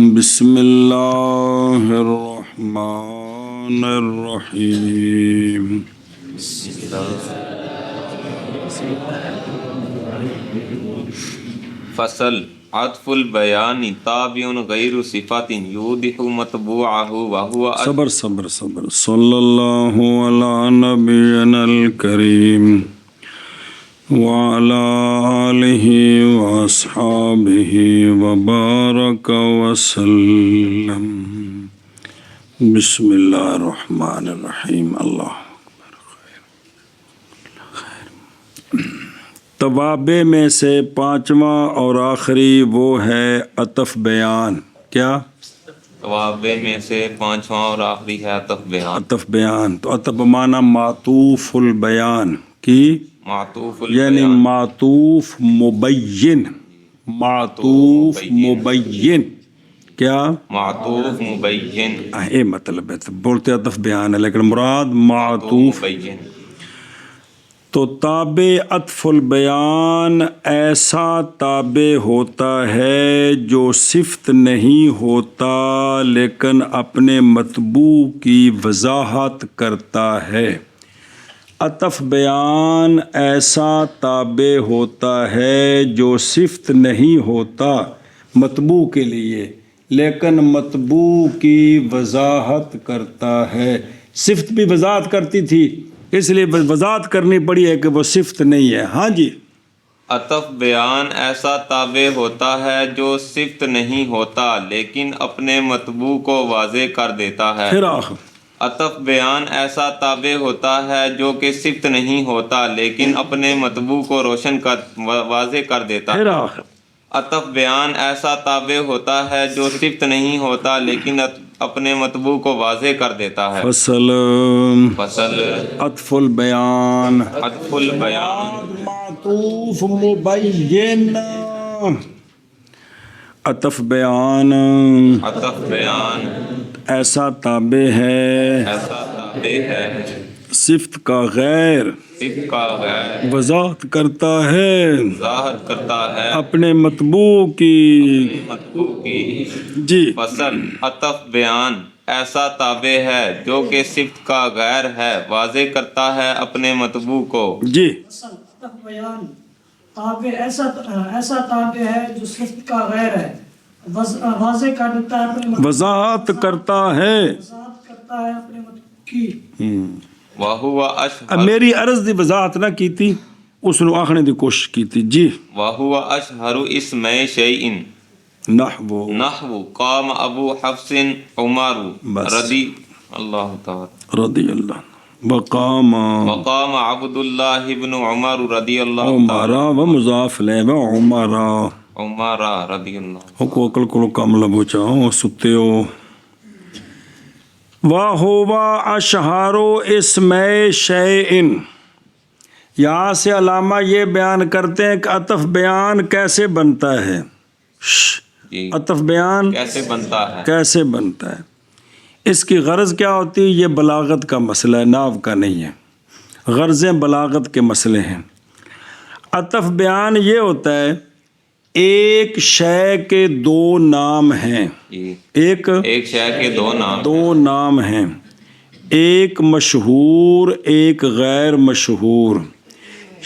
بسم اللہ الرحمن الرحیم فصل عطف البیان تابع غیر صفات یوضح مطبوعہ وہو صبر صلی اللہ علی نبینا الکریم وعلی آلہ واصحابہ وبارک وسلم. بسم اللہ الرحمن الرحیم. اللہ توابع میں سے پانچواں اور آخری وہ ہے عطف بیان. کیا؟ توابع میں سے پانچواں اور آخری ہے عطف بیان. عطف بیان تو عطف معنی معطوف البیان کی، معطوف یعنی البیان معطوف مبین. معطوف مبین کیا؟ معطوف مبین یہ مطلب ہے. بولتے عطف بیان ہے لیکن مراد معطوف. مبین. تو تابع عطف البیان ایسا تابع ہوتا ہے جو صفت نہیں ہوتا لیکن اپنے مطبوع کی وضاحت کرتا ہے. عطف بیان ایسا تابع ہوتا ہے جو صفت نہیں ہوتا مطبوع کے لیے لیکن مطبوع کی وضاحت کرتا ہے. صفت بھی وضاحت کرتی تھی اس لیے وضاحت کرنی پڑی ہے کہ وہ صفت نہیں ہے. ہاں جی. عطف بیان ایسا تابع ہوتا ہے جو صفت نہیں ہوتا لیکن اپنے مطبوع کو واضح کر دیتا ہے. پھر آخر عطف بیان ایسا تابع ہوتا ہے جو کہ صفت نہیں ہوتا لیکن اپنے مطبوع کو روشن واضح کر دیتا ہے. پھر آخر عطف بیان ایسا تابع ہوتا ہے جو صفت نہیں ہوتا لیکن اپنے مطبوع کو واضح کر دیتا ہے. فصل عطف البیان عطف البیان معطوف مبین. عطف بیان عطف بیان ایسا تابع ہے ایسا تابع ہے صفت کا غیر صفت کا غیر وضاحت کرتا ہے ظاہر کرتا ہے اپنے مطبوع کی. مطبوع کی. جی. فصل عطف بیان ایسا تابع ہے جو کہ صفت کا غیر ہے واضح کرتا ہے اپنے مطبوع کو. جی. عطف بیان تابع ایسا تابع ہے جو صفت کا غیر ہے واضح کر دیتا ہے اپنے وضاحت کرتا ہے. وضاحت کرتا ہے اپنے مطلب کی. وَهُوَ اب أَشْهَرُ میری عرض دی وضاحت نہ کیتی اس نو آخنے دی کوشش کیتی. جی. وَهُوَ أَشْهَرُ اسْمِ شَيْءٍ نحو نحو قام ابو حفص عمر بس. رضی اللہ تعالی رضی اللہ وقام وقام عبد اللہ بن عمر رضی اللہ تعالی عمرہ و مضاف لے و عمرہ عمر رضی اللہ. حکو اکل کلو کام لبو چاہو ستے ہو. وَهُوَ أَشْهَرُ اسْمِ شَيْءٍ. یہاں سے علامہ یہ بیان کرتے ہیں کہ عطف بیان کیسے بنتا ہے. جی. عطف بیان کیسے بنتا ہے؟ کیسے بنتا ہے. اس کی غرض کیا ہوتی ہے؟ یہ بلاغت کا مسئلہ ہے، ناو کا نہیں ہے. غرضیں بلاغت کے مسئلے ہیں. عطف بیان یہ ہوتا ہے ایک شے کے دو نام ہیں. جی. ایک شے کے دو نام ہیں. ایک مشہور ایک غیر مشہور.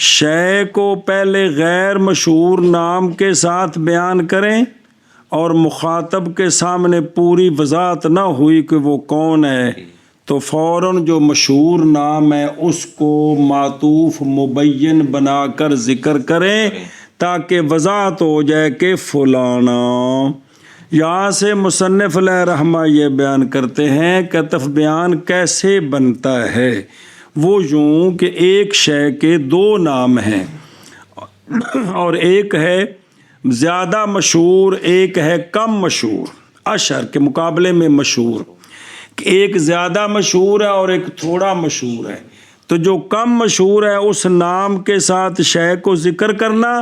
شے کو پہلے غیر مشہور نام کے ساتھ بیان کریں اور مخاطب کے سامنے پوری وضاحت نہ ہوئی کہ وہ کون ہے تو فوراً جو مشہور نام ہے اس کو معطوف مبین بنا کر ذکر کریں تاکہ وضاحت ہو جائے کہ فلانا. یہاں سے مصنف علیہ رحمہ یہ بیان کرتے ہیں کہ عطف بیان کیسے بنتا ہے. وہ یوں کہ ایک شے کے دو نام ہیں اور ایک ہے زیادہ مشہور ایک ہے کم مشہور. اشہر کے مقابلے میں مشہور ایک زیادہ مشہور ہے اور ایک تھوڑا مشہور ہے. تو جو کم مشہور ہے اس نام کے ساتھ شے کو ذکر کرنا،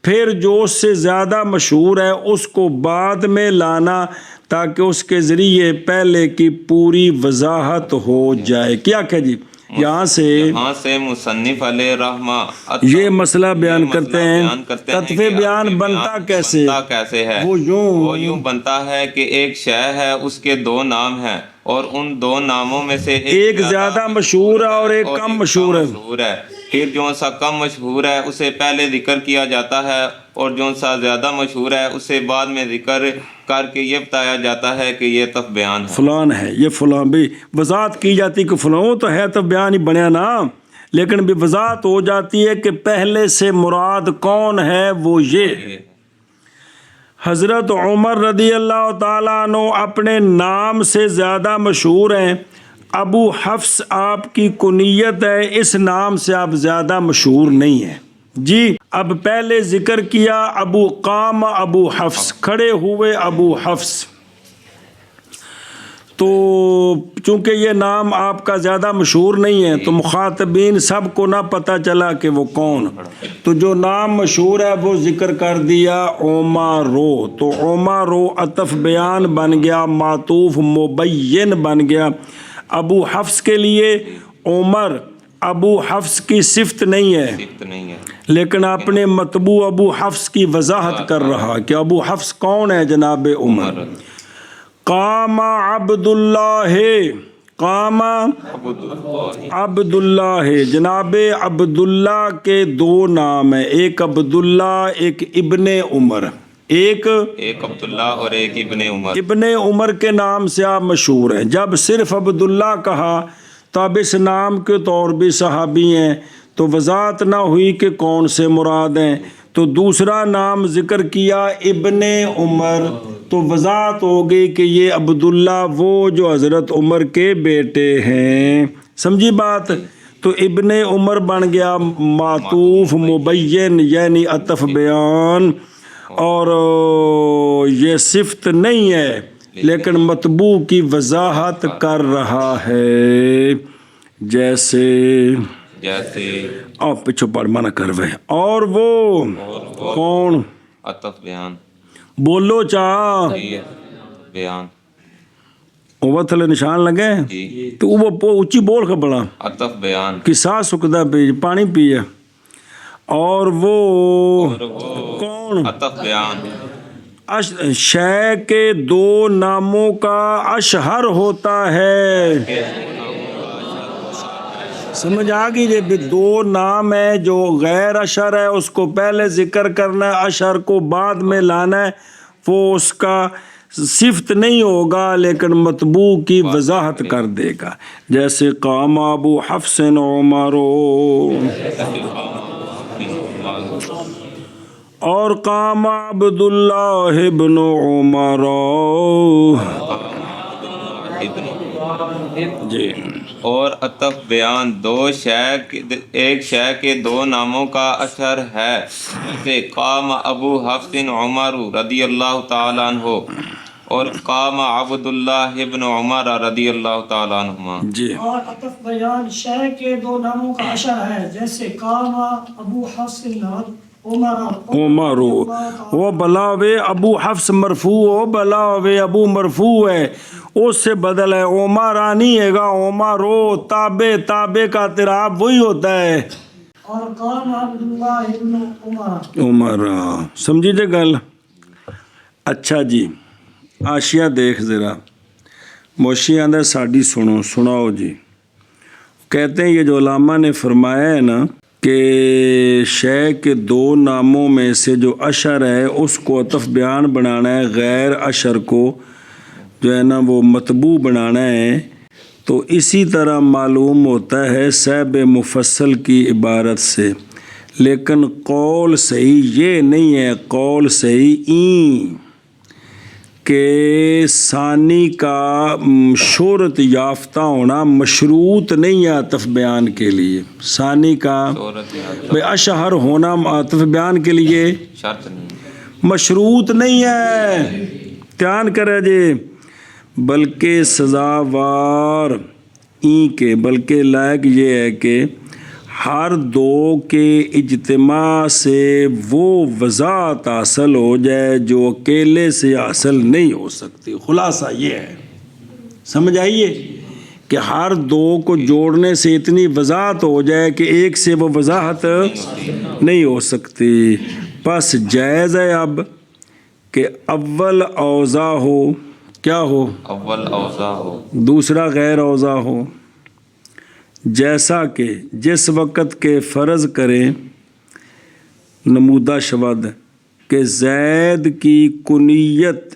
پھر جو اس سے زیادہ مشہور ہے اس کو بعد میں لانا تاکہ اس کے ذریعے پہلے کی پوری وضاحت ہو جائے. کیا کہ جی یہاں سے مصنف علیہ رحمہ یہ مسئلہ بیان کرتے ہیں تطف بیان بنتا کیسے ہے وہ یوں بنتا ہے کہ ایک شے ہے، اس کے دو نام ہیں، اور ان دو ناموں میں سے ایک زیادہ مشہور ہے اور ایک کم مشہور ہے. پھر جو سا کم مشہور ہے اسے پہلے ذکر کیا جاتا ہے، اور جو سا زیادہ مشہور ہے اسے بعد میں ذکر کر کے یہ بتایا جاتا ہے کہ یہ تف بیان ہے، فلان ہے، یہ فلان. بھی وضاحت کی جاتی کہ فلان، وہ تو ہے تف بیان ہی بنیا نا، لیکن بھی وضاحت ہو جاتی ہے کہ پہلے سے مراد کون ہے وہ یہ. حضرت عمر رضی اللہ تعالیٰ عنہ اپنے نام سے زیادہ مشہور ہیں. ابو حفص آپ کی کنیت ہے، اس نام سے آپ زیادہ مشہور نہیں ہیں. جی اب پہلے ذکر کیا ابو قام ابو حفص، کھڑے ہوئے ابو حفص. تو چونکہ یہ نام آپ کا زیادہ مشہور نہیں ہے تو مخاطبین سب کو نہ پتہ چلا کہ وہ کون، تو جو نام مشہور ہے وہ ذکر کر دیا عمرو. تو عمرو عطف بیان بن گیا، معطوف مبین بن گیا. ابو حفص کے لیے عمر ابو حفص کی صفت نہیں ہے، لیکن اپنے مطبوع ابو حفص کی وضاحت کر رہا کہ ابو حفص کون ہے جناب عمر. قام عبداللہ، قام عبداللہ، جناب عبداللہ کے دو نام ہیں، ایک عبداللہ ایک ابن عمر، ایک عبداللہ اور ایک ابن عمر. ابن عمر کے نام سے آپ مشہور ہیں. جب صرف عبداللہ کہا تو اب اس نام کے طور بھی صحابی ہیں تو وضاحت نہ ہوئی کہ کون سے مراد ہیں، تو دوسرا نام ذکر کیا ابن عمر، تو وضاحت ہو گئی کہ یہ عبداللہ وہ جو حضرت عمر کے بیٹے ہیں. سمجھی بات؟ تو ابن عمر بن گیا معطوف مبین یعنی عطف بیان، اور یہ صفت نہیں ہے لیکن مطبوع کی وضاحت کر رہا ہے. جیسے آپ پچھو پڑھ منع کروے. اور وہ کون؟ عطف بیان. بولو چاہ بیان وہ تھلے نشان لگے تو وہ اچھی بول کے بڑا عطف بیان کسا سکدا پی پانی پیے. اور وہ کون؟ عطف بیان شے کے دو ناموں کا اشہر ہوتا ہے. سمجھ آ گئی جی؟ دو نام ہے، جو غیر اشہر ہے اس کو پہلے ذکر کرنا ہے، اشہر کو بعد میں لانا ہے. وہ اس کا صفت نہیں ہوگا لیکن مطبوع کی وضاحت کر دے گا. جیسے قام ابو حفص عمرو، اور قام عبداللہ ابن عمر. جی اور عطف بیان دو شے ایک شے کے دو ناموں کا اشہر ہے، جیسے قام ابو حفص عمر رضی اللہ تعالیٰ عنہ اور قام عبداللہ ابن عمر رضی اللہ تعالیٰ عنہما. جی اور عطف بیان شے کے دو ناموں کا اشہر ہے، جیسے قام ابو حفص عمر. وہ بلاوے ابو حفص مرفوع ہو، بلاوے ابو مرفوع ہے، اس سے بدل ہے عمرانی ہے گا، عمرو تابع کا اعتراب وہی ہوتا ہے. اور قام عبداللہ ابن عمر. سمجھی جے گل؟ اچھا جی آشیا دیکھ ذرا. موشی آندہ ساڑی سناؤ جی. کہتے ہیں یہ جو علامہ نے فرمایا ہے نا کہ شے کے دو ناموں میں سے جو اشر ہے اس کو عطف بیان بنانا ہے، غیر اشر کو جو ہے نا وہ مطبوع بنانا ہے. تو اسی طرح معلوم ہوتا ہے صحب مفصل کی عبارت سے، لیکن قول صحیح یہ نہیں ہے. قول صحیح کہ ثانی کا شہرت یافتہ ہونا مشروط نہیں ہے عطف بیان کے لیے. ثانی کا بے اشہر ہونا عطف بیان کے لیے شرط نہیں، مشروط نہیں ہے. دھیان کرے جی. بلکہ سزاوار کے بلکہ لائق یہ ہے کہ ہر دو کے اجتماع سے وہ وضاحت حاصل ہو جائے جو اکیلے سے حاصل نہیں ہو سکتی. خلاصہ یہ ہے، سمجھ آئیے کہ ہر دو کو جوڑنے سے اتنی وضاحت ہو جائے کہ ایک سے وہ وضاحت نہیں ہو سکتی. پس جائز ہے اب کہ اول اوضاع ہو، کیا ہو؟ اول اوضاع ہو، دوسرا غیر اوضاع ہو. جیسا کہ جس وقت کے فرض کریں نمودہ شود کہ زید کی کنیت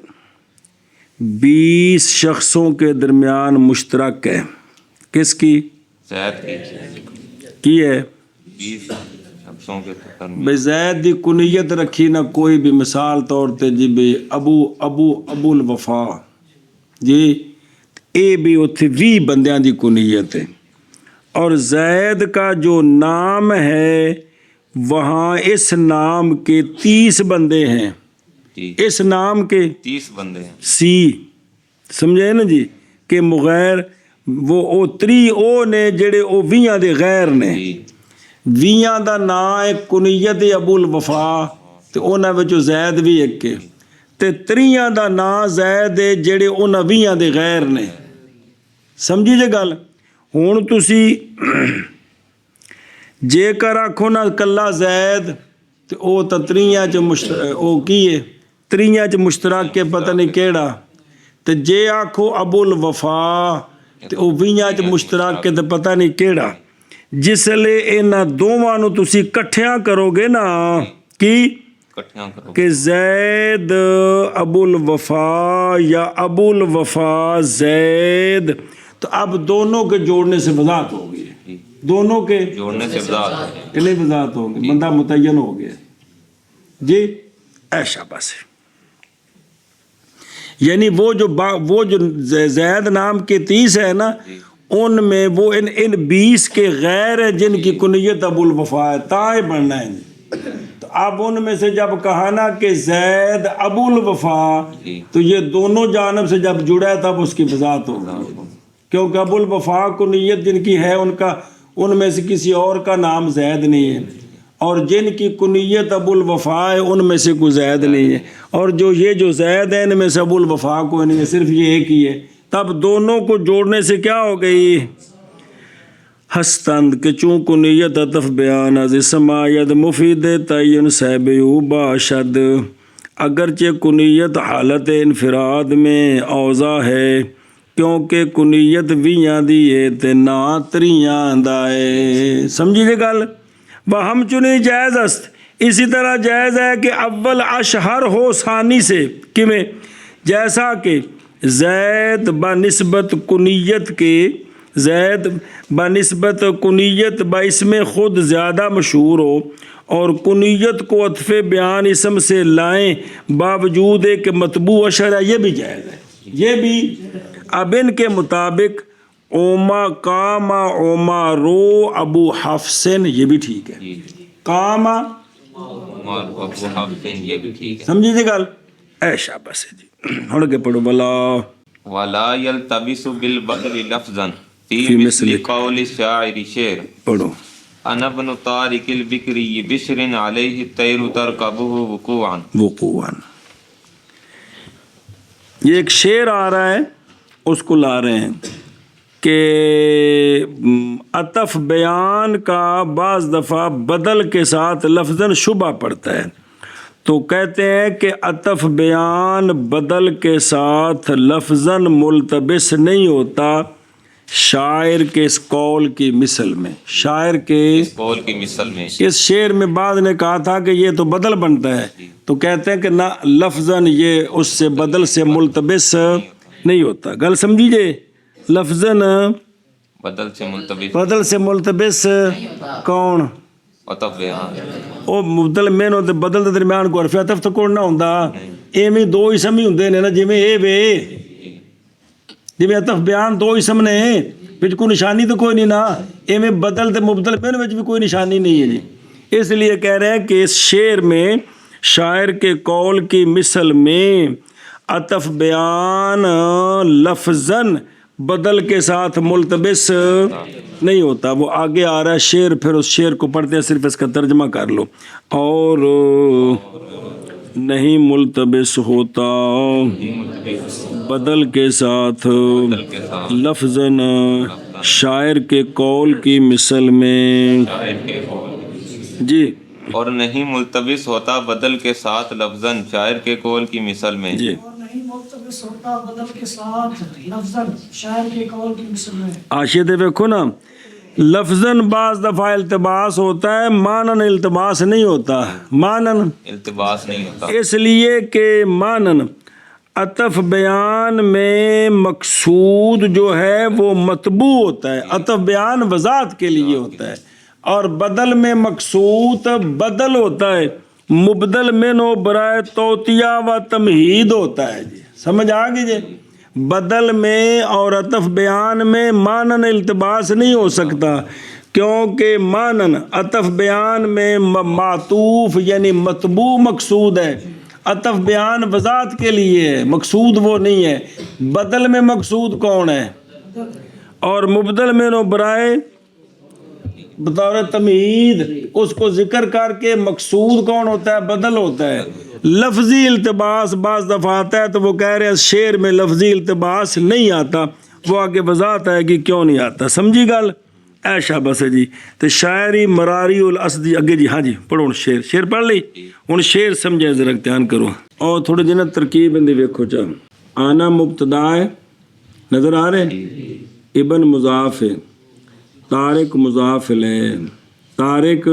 20 شخصوں کے درمیان مشترک ہے. کس کی؟ زید کی ہے؟ 20 شخصوں کے درمیان. بھئی زید دی کنیت رکھی نہ کوئی بھی، مثال طور تے جی بھئی ابو الوفا جی، اے بھی اتھے 20 بندیاں دی کنیت ہے، اور زید کا جو نام ہے وہاں اس نام کے 30 بندے ہیں. جی اس نام کے 30 بندے ہیں. سی سمجھے نا جی، کہ مغیر وہ او 3 او نے جڑے او 20 دے غیر نے. جی 20 دا نام ہے کنیت ابو الوفا، تے انہاں وچوں زید بھی ایک ہے، تے 3 دا نام زید ہے جڑے انہاں 20 دے غیر نے. سمجھی جے گل؟ ہن تسی جے کر آکھو نا کلا زید تے او تا 3 چ او کی ہے 3 چ مشترک کے پتہ نہیں کیڑا، تے جے آکھو ابو الوفا تے او 20 چ مشترک کے تے پتہ نہیں کیڑا. جس لے انہاں دوواں نو تسی کٹھیاں کرو گے نا، کی اکٹھیاں کرو. کہ زید ابو الوفا یا ابو الوفا زید، تو اب دونوں کے جوڑنے سے وضاحت ہو گئی. جی دونوں کے جوڑنے سے وضاحت ہے. کہ نہیں وضاحت ہو گئی، بندہ متعین ہو گیا جی. ایشا بس یعنی وہ جو زید نام کے 30 ہے نا، ان میں وہ ان 20 کے غیر ہیں جن کی کنیت ابو الوفا ہے، تائیں بننا ہے. تو اب ان میں سے جب کہا نا کہ زید ابو الوفا، تو یہ دونوں جانب سے جب جڑا ہے تب اس کی وضاحت ہوگی، کیونکہ ابو الوفا کنیت جن کی ہے ان میں سے کسی اور کا نام زید نہیں ہے، اور جن کی کنیت ابو الوفا ہے ان میں سے کوئی زید نہیں ہے، اور جو زید ہے ان میں سے ابو الوفا کوئی نہیں ہے، صرف یہ ایک ہی ہے. تب دونوں کو جوڑنے سے کیا ہو گئی؟ ہستند کہ چون کنیت عطف بیان از اسم آید مفید تعین سیبیو باشد. اگرچہ کنیت حالت انفراد میں اوضاع ہے، کیونکہ کنیت 20 دی ہے تے نا 3 دا ہے. سمجھی جے گل؟ ہم چنی جائز است. اسی طرح جائز ہے کہ اول اشہر ہو ثانی سے، کیویں؟ جیسا کہ زید بنسبت کنیت باسم خود زیادہ مشہور ہو، اور کنیت کو عطف بیان اسم سے لائیں باوجود کہ مطبوع اشہر ہے، یہ بھی جائز ہے. یہ بھی اب ان کے مطابق اوما کاما اوما رو ابو حفصن، یہ بھی ٹھیک ہے. کاما ابو حفصن، یہ بھی ٹھیک ہے. سمجھی جی گل؟ ایشا بس جی. ہن کے پڑھو بلا ولا يلتبس بالبدل لفظا في مثل قول الشاعر شعر. پڑھو. انا ابن طارق البکری بشر علیہ الطیر ترکبہ وقوعا. یہ ایک شعر آ رہا ہے، اس کو لا رہے ہیں کہ عطف بیان کا بعض دفعہ بدل کے ساتھ لفظاً شبہ پڑتا ہے، تو کہتے ہیں کہ عطف بیان بدل کے ساتھ لفظاً ملتبس نہیں ہوتا شاعر کے اس قول کی مثل میں. شاعر کے قول کی مثل میں اس شعر میں بعض نے کہا تھا کہ یہ تو بدل بنتا ہے، تو کہتے ہیں کہ نہ، لفظاً یہ اس سے بدل سے ملتبس نہیں ہوتا. گل سمجھیے؟ لفظاً بدل سے ملتبس کون؟ عطف بیان. او مبدل میں نو تے بدل دے درمیان کو حرف عطف تو کوئی نہ ہوندا، ایویں 2 اسم ہی ہوندے نے نا، جویں اے وے جویں عطف بیان 2 اسم نے، وچ کوئی نشانی تو کوئی نہیں نا، ایویں بدل تے مبدل میں وچ بھی کوئی نشانی نہیں ہے جی. اس لیے کہہ رہے ہیں کہ اس شعر میں شاعر کے قول کی مثل میں عطف بیان لفظاً بدل کے ساتھ ملتبس نہیں ہوتا. وہ آگے آ رہا ہے شعر، پھر اس شعر کو پڑھتے ہیں، صرف اس کا ترجمہ کر لو. اور نہیں ملتبس ہوتا بدل کے ساتھ کے ساتھ لفظاً شاعر کے قول کی مثل میں جی اور نہیں ملتبس ہوتا بدل کے ساتھ لفظاً شاعر کے قول کی مثل میں جی اور نہیں ملتبس ہوتا بدل کے ساتھ لفظاً شاعر کے قول کی مثل میں آشے دے دیکھو نا لفظاً بعض دفعہ التباس ہوتا ہے مانن التباس نہیں ہوتا مانن التباس نہیں ہوتا اس لیے کہ مانن عطف بیان میں مقصود جو ہے وہ مطبوع ہوتا ہے عطف بیان وضاحت کے لیے ہوتا ہے اور بدل میں مقصود بدل ہوتا ہے مبدل منو برائے توتیہ و تمہید ہوتا ہے جی سمجھ آ گئی جی بدل میں اور عطف بیان میں مانن التباس نہیں ہو سکتا کیونکہ مانن عطف بیان میں معطوف یعنی مطبوع مقصود ہے عطف بیان وضاحت کے لیے ہے مقصود وہ نہیں ہے بدل میں مقصود کون ہے اور مبدل میں نو برائے بطور تمہید اس کو ذکر کر کے مقصود کون ہوتا ہے بدل ہوتا ہے لفظی التباس بعض دفعہ آتا ہے تو وہ کہہ رہے ہیں شعر میں لفظی التباس نہیں آتا وہ آگے وضاحت ہے کہ کیوں نہیں آتا سمجھی گل ایشا بس ہے جی تو شاعری مراری الاسدی اگے جی ہاں جی پڑھو شعر پڑھ لی ہوں شعر سمجھے ذرا دھیان کرو اور تھوڑے جنہیں ترکیب اندی ویکھو چاہ آنا مبتدا ہے نظر آ رہے ابن مضاف ہے طارق مضاف ہے طارق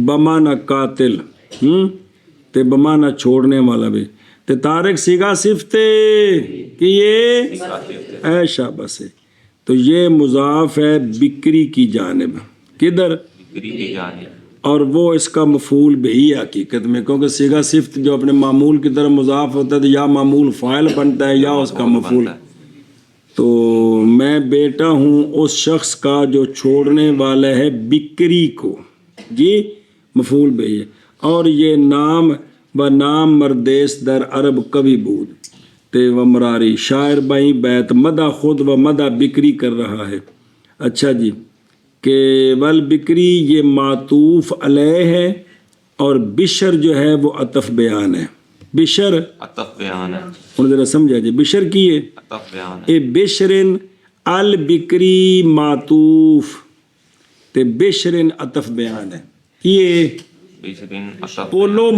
بمانا قاتل تے بمانا چھوڑنے والا بھی تے طارق سیگا صفت کہ یہ ایشا بس ہے تو یہ مضاف ہے بکری کی جانب کدھر بکری کی جانب اور وہ اس کا مفعول بھی ہے حقیقت میں کیونکہ سیگا صفت جو اپنے معمول کی طرح مضاف ہوتا ہے تو یا معمول فاعل بنتا ہے یا اس کا مفعول تو میں بیٹا ہوں اس شخص کا جو چھوڑنے والا ہے بکری کو جی مفعول بھی ہے اور یہ نام و نام مردیس در عرب کبھی بود تے و مراری شاعر بائی بیت مدہ خود و مدہ بکری کر رہا ہے اچھا جی کہ ول بکری یہ معطوف علیہ ہے اور بشر جو ہے وہ عطف بیان ہے بشر عطف بیان ہے انہوں ذرا سمجھا جی بشر کی ہے عطف بیان ہے اے بشرن البکری معطوف تے بشرن عطف بیان ہے یہ بشرین عطف بولو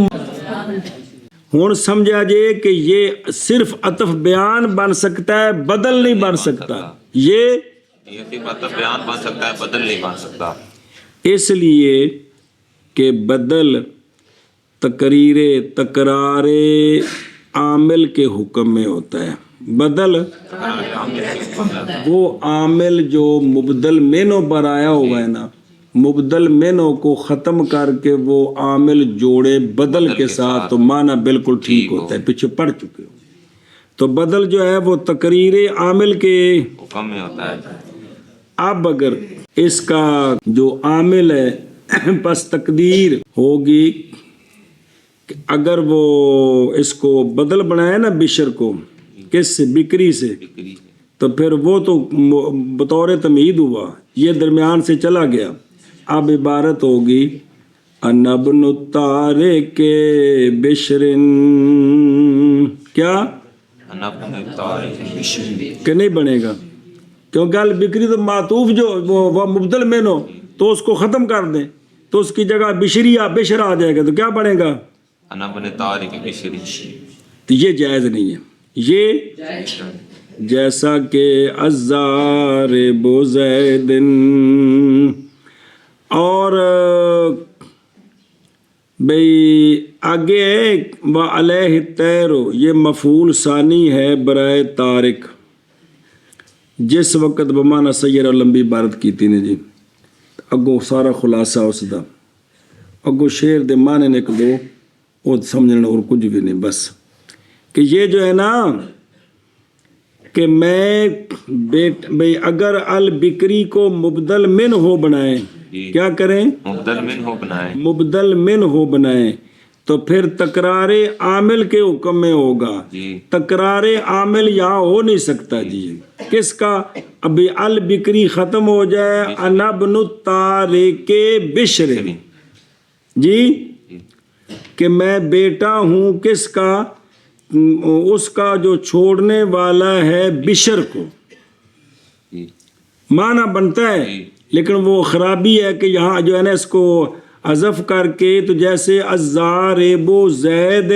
ہوں سمجھا جے کہ یہ صرف عطف بیان بن سکتا ہے بدل نہیں بن سکتا یہ صرف عطف بیان بن سکتا ہے بدل نہیں بن سکتا اس لیے کہ بدل تکرار عامل کے حکم میں ہوتا ہے بدل وہ عامل جو مبدل منو پر آیا ہوا ہے نا مبدل منو کو ختم کر کے وہ عامل جوڑے بدل کے ساتھ تو معنی بالکل ٹھیک ہوتا ہے پیچھے پڑھ چکے ہو تو بدل جو ہے وہ تقریر عامل کے حکم میں ہوتا ہے اب اگر اس کا جو عامل ہے پس تقدیر ہوگی کہ اگر وہ اس کو بدل بنایا نا بشر کو کس سے بکری سے بکری تو پھر وہ تو بطور تمہید ہوا یہ درمیان سے چلا گیا اب عبارت ہوگی انبن الطارق بشرن کیا کہ نہیں بنے گا کیونکہ البکری تو معطوف جو وہ مبدل میں نو تو اس کو ختم کر دیں تو اس کی جگہ بشری یا بشر آ جائے گا تو کیا بنے گا انبن طارق بشری تو یہ جائز نہیں ہے یہ جیسا کہ ازار بزیدن اور بھئی آگے و علیہ تیرو یہ مفعول ثانی ہے برائے طارق جس وقت بمانا سیر اور لمبی عبارت کی تھی نے جی اگو سارا خلاصہ اس دا اگو شیر دے مانے نے دو وہ سمجھنا اور کچھ بھی نہیں بس کہ یہ جو ہے نا کہ میں بھئی اگر البکری کو مبدل من ہو بنائیں کیا کریں مبدل من ہو بنائیں مبدل من ہو بنائیں تو پھر تکرار عامل کے حکم میں ہوگا تکرار عامل یہاں ہو نہیں سکتا جی کس کا ابھی البکری ختم ہو جائے انبن الطارق بشر جی کہ میں بیٹا ہوں کس کا؟ اس کا جو چھوڑنے والا ہے بشر کو. جی معنی بنتا ہے لیکن وہ خرابی ہے کہ یہاں جو ہے نا اس کو حذف کر کے تو جیسے الضارب زید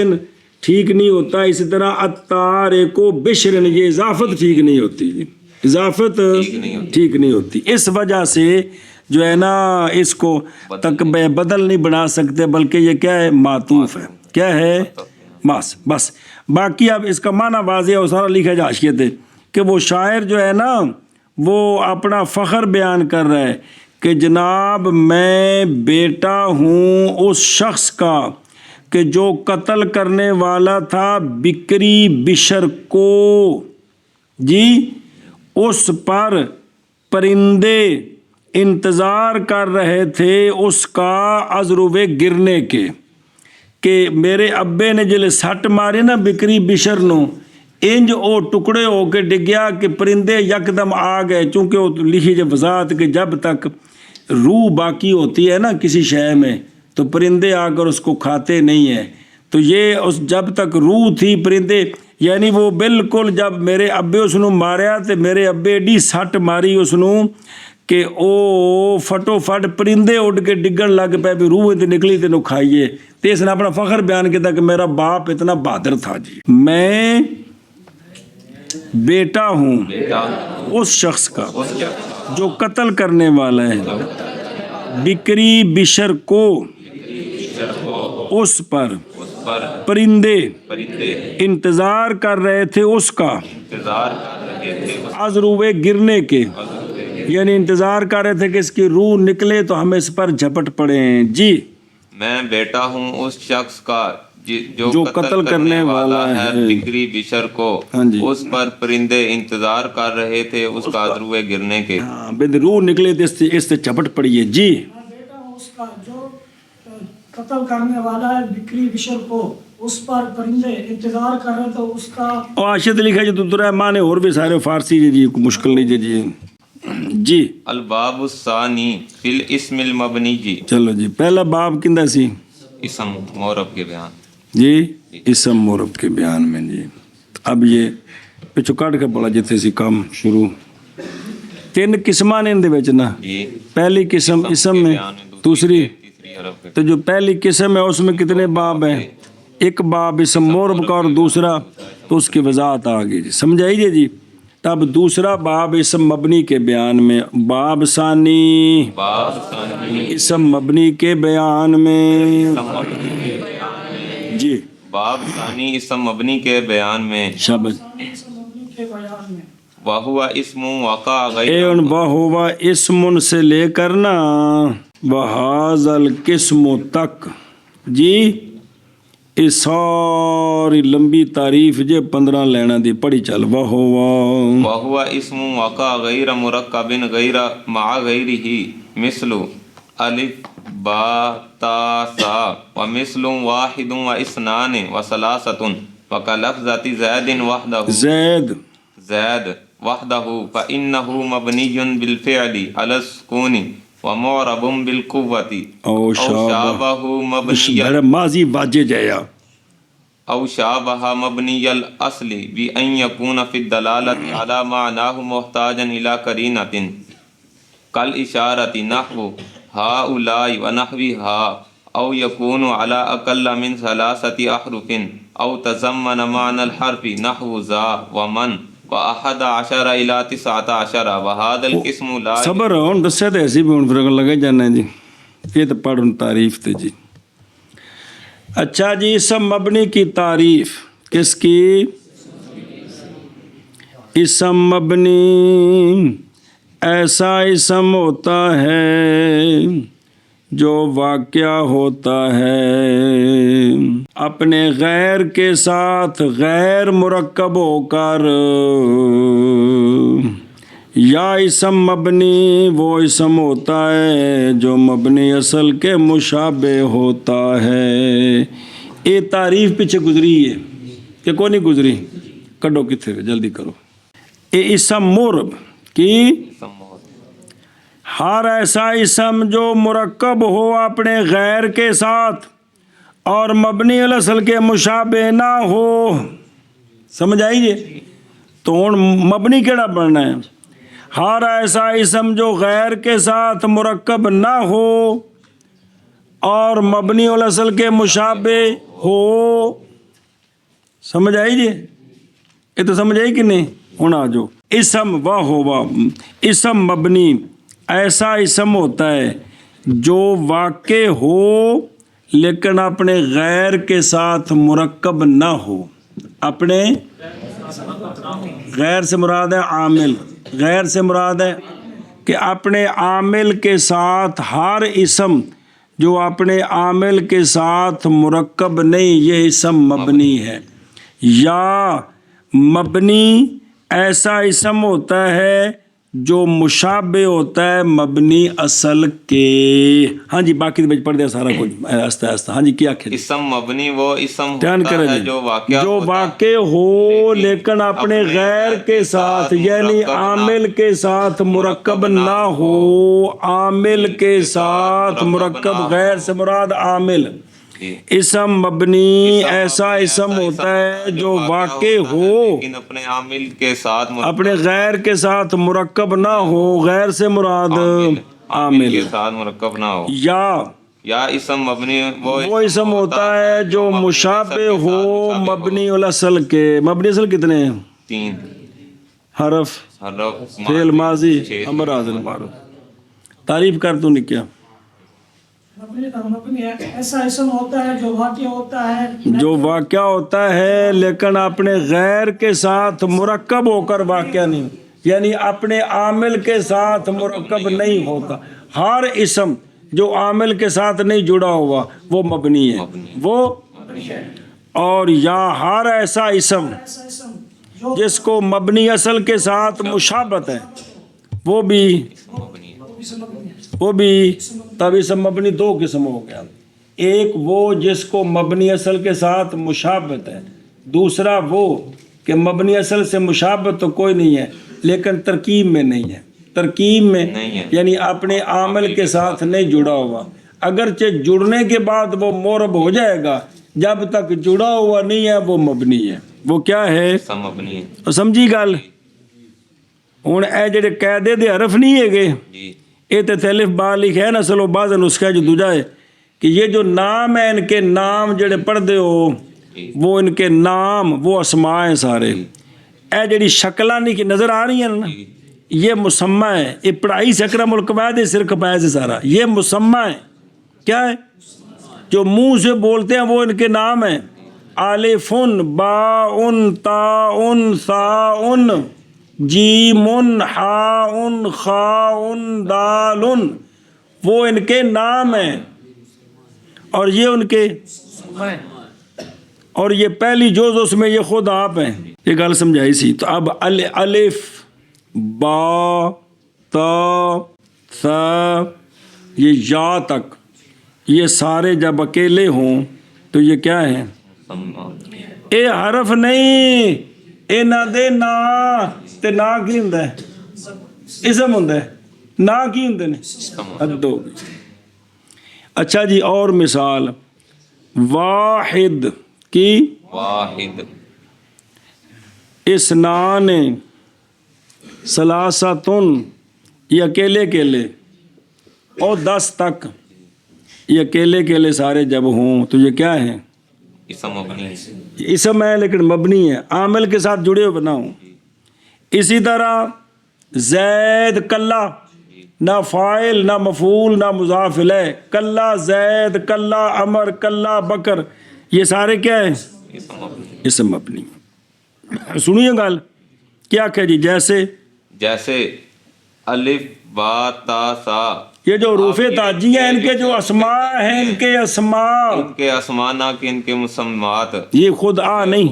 ٹھیک نہیں ہوتا، اسی طرح الطارق بشر یہ اضافت ٹھیک نہیں ہوتی، اضافت ٹھیک نہیں ہوتی. اس وجہ سے جو ہے نا اس کو تک بدل نہیں بنا سکتے، بلکہ یہ کیا ہے؟ معطوف ہے. کیا ہے؟ بس باقی اب اس کا معنی واضح اور سارا لکھا جا حاشیے تھے کہ وہ شاعر جو ہے نا وہ اپنا فخر بیان کر رہا ہے کہ جناب میں بیٹا ہوں اس شخص کا کہ جو قتل کرنے والا تھا بکری بشر کو. جی اس پر پرندے انتظار کر رہے تھے اس کا ازروے گرنے کے، کہ میرے ابے نے جلے سٹ مارے نا بکری بشر نو انج او ٹکڑے ہو کے ڈگیا کہ پرندے یکدم آ گئے. چونکہ وہ لکھی جو وضاحت کہ جب تک روح باقی ہوتی ہے نا کسی شے میں تو پرندے آ کر اس کو کھاتے نہیں ہیں. تو یہ اس جب تک روح تھی پرندے، یعنی وہ بالکل جب میرے ابے اس نو ماریا تو میرے ابے ایڈی سٹ ماری اس نو کہ او فٹو فٹ پرندے اڑ کے ڈگن لگ پے بھی روح تے نکلی تے نو کھائیے. تو اس نے اپنا فخر بیان کیا کہ میرا باپ اتنا بہادر تھا. جی میں بیٹا ہوں اس شخص کا جو قتل کرنے والا ہے بکری بشر کو، اس پر پرندے انتظار کر رہے تھے اس کا ازروے گرنے کے، یعنی انتظار کر رہے تھے کہ اس کی روح نکلے تو ہم اس پر جھپٹ پڑیں. جی میں بیٹا ہوں اس شخص کا جو قتل کرنے والا ہے بکری بشر کو، اس پر پرندے انتظار کر رہے تھے اس کا ازروے گرنے کے. روح نکلے تو اس سے جھپٹ پڑیے. جی میں بیٹا ہوں اس کا جو قتل کرنے والا ہے بکری بشر کو، اس پر پرندے انتظار کر رہے تو اس کا عاشد لکھا جو دوسرا معنی اور بھی سارے فارسی جی مشکل نہیں جی. جی الباب الثانی فی الاسم المبنی. جی چلو جی پہلا باب کندہ سی؟ اسم معرب کے بیان. جی اسم معرب کے بیان میں. جی اب یہ پچھو کٹ کے پڑا جتنے سی کام شروع. 3 قسمان ان دے وچ نا. پہلی قسم اسم میں، دوسری تو جو پہلی قسم ہے اس میں کتنے باب ہیں؟ ایک باب اسم معرب کا اور دوسرا تو اس کی وضاحت آگئی. جی سمجھائیے. جی تب دوسرا باب اسم مبنی کے بیان میں. باب ثانی اسم مبنی کے بیان میں. جی باب ثانی اسم مبنی کے بیان میں. شاباش. وَهُوَ اسم وقع غیر وَهُوَ اسم سے لے کر نا وَهَذَا الْقِسْمُ تک. جی اس ساری لمبی تعریف جے 15 لینا دی پڑھی چل. وَهُوَ اسم وقع غیر مرکب غیر مع غیرہ مثل الف با تا سا ومثل واحد و اثنان و ثلاثۃ وکلفظۃ زید وحدہ زید وحدہ فإنہ مبنی بالفعل علی السکون ومعرب بالقوة او شابہ مبنی ماضی واجہ جایا او شابہ مبنی الاصل بأن یکون فی الدلالۃ علی معناہ محتاجا الی قرینۃ کالاشارۃ نحو ہؤلاء ونحوها او یکون علی اقل من 3 احرف او تضمن معنى الحرف نحو ذا ومن و11 الى 19 وهذا القسم لا. صبر ہوں دسے تو ایسی بھی ہوں پھر لگے جانا جی. یہ تو پڑھ تعریف تے جی. اچھا جی اسم مبنی کی تعریف کس کی؟ اسم مبنی ایسا اسم ہوتا ہے جو واقعہ ہوتا ہے اپنے غیر کے ساتھ غیر مرکب ہو کر، یا اسم مبنی وہ اسم ہوتا ہے جو مبنی اصل کے مشابہ ہوتا ہے. یہ تعریف پیچھے گزری ہے کہ کوئی نہیں گزری؟ کڈو کتنے جلدی کرو. یہ اسم معرب کی ہر ایسا اسم جو مرکب ہو اپنے غیر کے ساتھ اور مبنی الاصل کے مشابہ نہ ہو. سمجھ آئی جی؟ تو ہن مبنی کیڑا بننا ہے؟ ہر ایسا اسم جو غیر کے ساتھ مرکب نہ ہو اور مبنی الاصل کے مشابہ ہو. سمجھ آئی جی؟ یہ تو سمجھ آئی کہ نہیں؟ ہن آ جاؤ. اسم اسم مبنی ایسا اسم ہوتا ہے جو واقع ہو لیکن اپنے غیر کے ساتھ مرکب نہ ہو. اپنے غیر سے مراد ہے عامل، غیر سے مراد ہے کہ اپنے عامل کے ساتھ ہر اسم جو اپنے عامل کے ساتھ مرکب نہیں، یہ اسم مبنی ہے. یا مبنی ایسا اسم ہوتا ہے جو مشابہ ہوتا ہے مبنی اصل کے. ہاں جی باقی تو پڑھ دیا سارا کچھ آہستہ آہستہ. ہاں جی کیا کہتے اسم مبنی وہ اسم دھیان ہوتا کریں ہے جی، جو واقع جو واقع ہو لیکن اپنے غیر کے ساتھ یعنی عامل کے ساتھ مرکب نہ ہو. عامل کے ساتھ مرکب، غیر سے مراد عامل. اسم مبنی ایسا اسم ہوتا ہے جو واقع ہو لیکن اپنے عامل کے ساتھ اپنے غیر کے ساتھ مرکب نہ ہو. غیر سے مراد عامل. کے ساتھ مرکب نہ ہو. یا اسم مبنی وہ اسم ہوتا ہے جو مشابہ ہو مبنی الاصل کے. مبنی اصل کتنے ہیں؟ 3 حرف، حرف، فعل ماضی، شیء. امر حاضر معروف. تعریف کر تو نہیں کیا. مبنی ایسا اسم ہوتا ہے جو واقع ہوتا ہے جو واقع ہوتا ہے لیکن اپنے غیر کے ساتھ مرکب ہو کر واقع نہیں، یعنی اپنے عامل کے ساتھ مرکب نہیں ہوتا. ہر اسم جو عامل کے ساتھ نہیں جڑا ہوا وہ مبنی ہے. وہ اور یا ہر ایسا اسم ایسا اسم جو جس کو مبنی اصل کے ساتھ مشابہت ہے وہ بھی اسم مبنی ہے. وہ بھی. تب اسم مبنی 2 قسم ہو گیا. ایک وہ جس کو مبنی اصل کے ساتھ مشابہت ہے، دوسرا وہ کہ مبنی اصل سے مشابہت تو کوئی نہیں ہے لیکن ترکیب میں نہیں ہے. ترکیب میں یعنی اپنے عامل کے ساتھ نہیں جڑا ہوا. اگرچہ جڑنے کے بعد وہ مورب ہو جائے گا، جب تک جڑا ہوا نہیں ہے وہ مبنی ہے. وہ کیا ہے؟ اسم مبنی ہے. سمجھی گل؟ ہن اے جڑے قاعدے دے حرف نہیں ہے گے، جی یہ تو الف با لکھا ہے نا. چلو بعض نسخہ جو دوجا ہے کہ یہ جو نام ہے ان کے نام جڑے پڑھ دے ہو وہ ان کے نام وہ اسماء ہیں سارے. اے جڑی شکلاں نہیں کہ نظر آ رہی ہیں نا، یہ مسمى ہے. یہ پڑھائی سے اکرم القواعد سرک پائے سے سارا یہ مسمى ہے. کیا ہے؟ جو منہ سے بولتے ہیں وہ ان کے نام ہیں. الفن، باء، تاء، ثاء، جیم، حاء، خاء، دال، وہ ان کے نام ہیں. اور یہ ان کے اور یہ پہلی جوز اس میں یہ خود آپ ہیں. یہ گل سمجھائی سی. تو اب الف، با، تا، ثا، یہ یا تک یہ سارے جب اکیلے ہوں تو یہ کیا ہیں؟ اے حرف نہیں. اے نہ دے نا تے نا کی ہوندا ہے؟ اسم ہوندا ہے. نا کی ہوندے نے؟ حد ہو گئی. اچھا جی اور مثال واحد کی واحد، اسنان، ثلاثتن یہ اکیلے اکیلے، اور 10 تک یہ اکیلے اکیلے سارے جب ہوں تو یہ کیا ہیں؟ اسم مبنی ہے. اسم ہے لیکن مبنی ہے، عامل کے ساتھ جڑے ہوئے نہ ہوں. اسی طرح زید کلا، نہ فاعل نہ مفعول نہ مضاف الیہ. کلا زید، کلا عمر، کلا بکر، یہ سارے کیا ہیں؟ اسم مبنی. اسم مبنی. سنیے گل کیا کہ جی جیسے الف، با، تا، سا، یہ جو حروف تاجیہ ہیں ان کے جو اسماء ہیں ان کے اسماء، ان کے اسماء نہ کہ ان کے مسمات، یہ خود نہیں،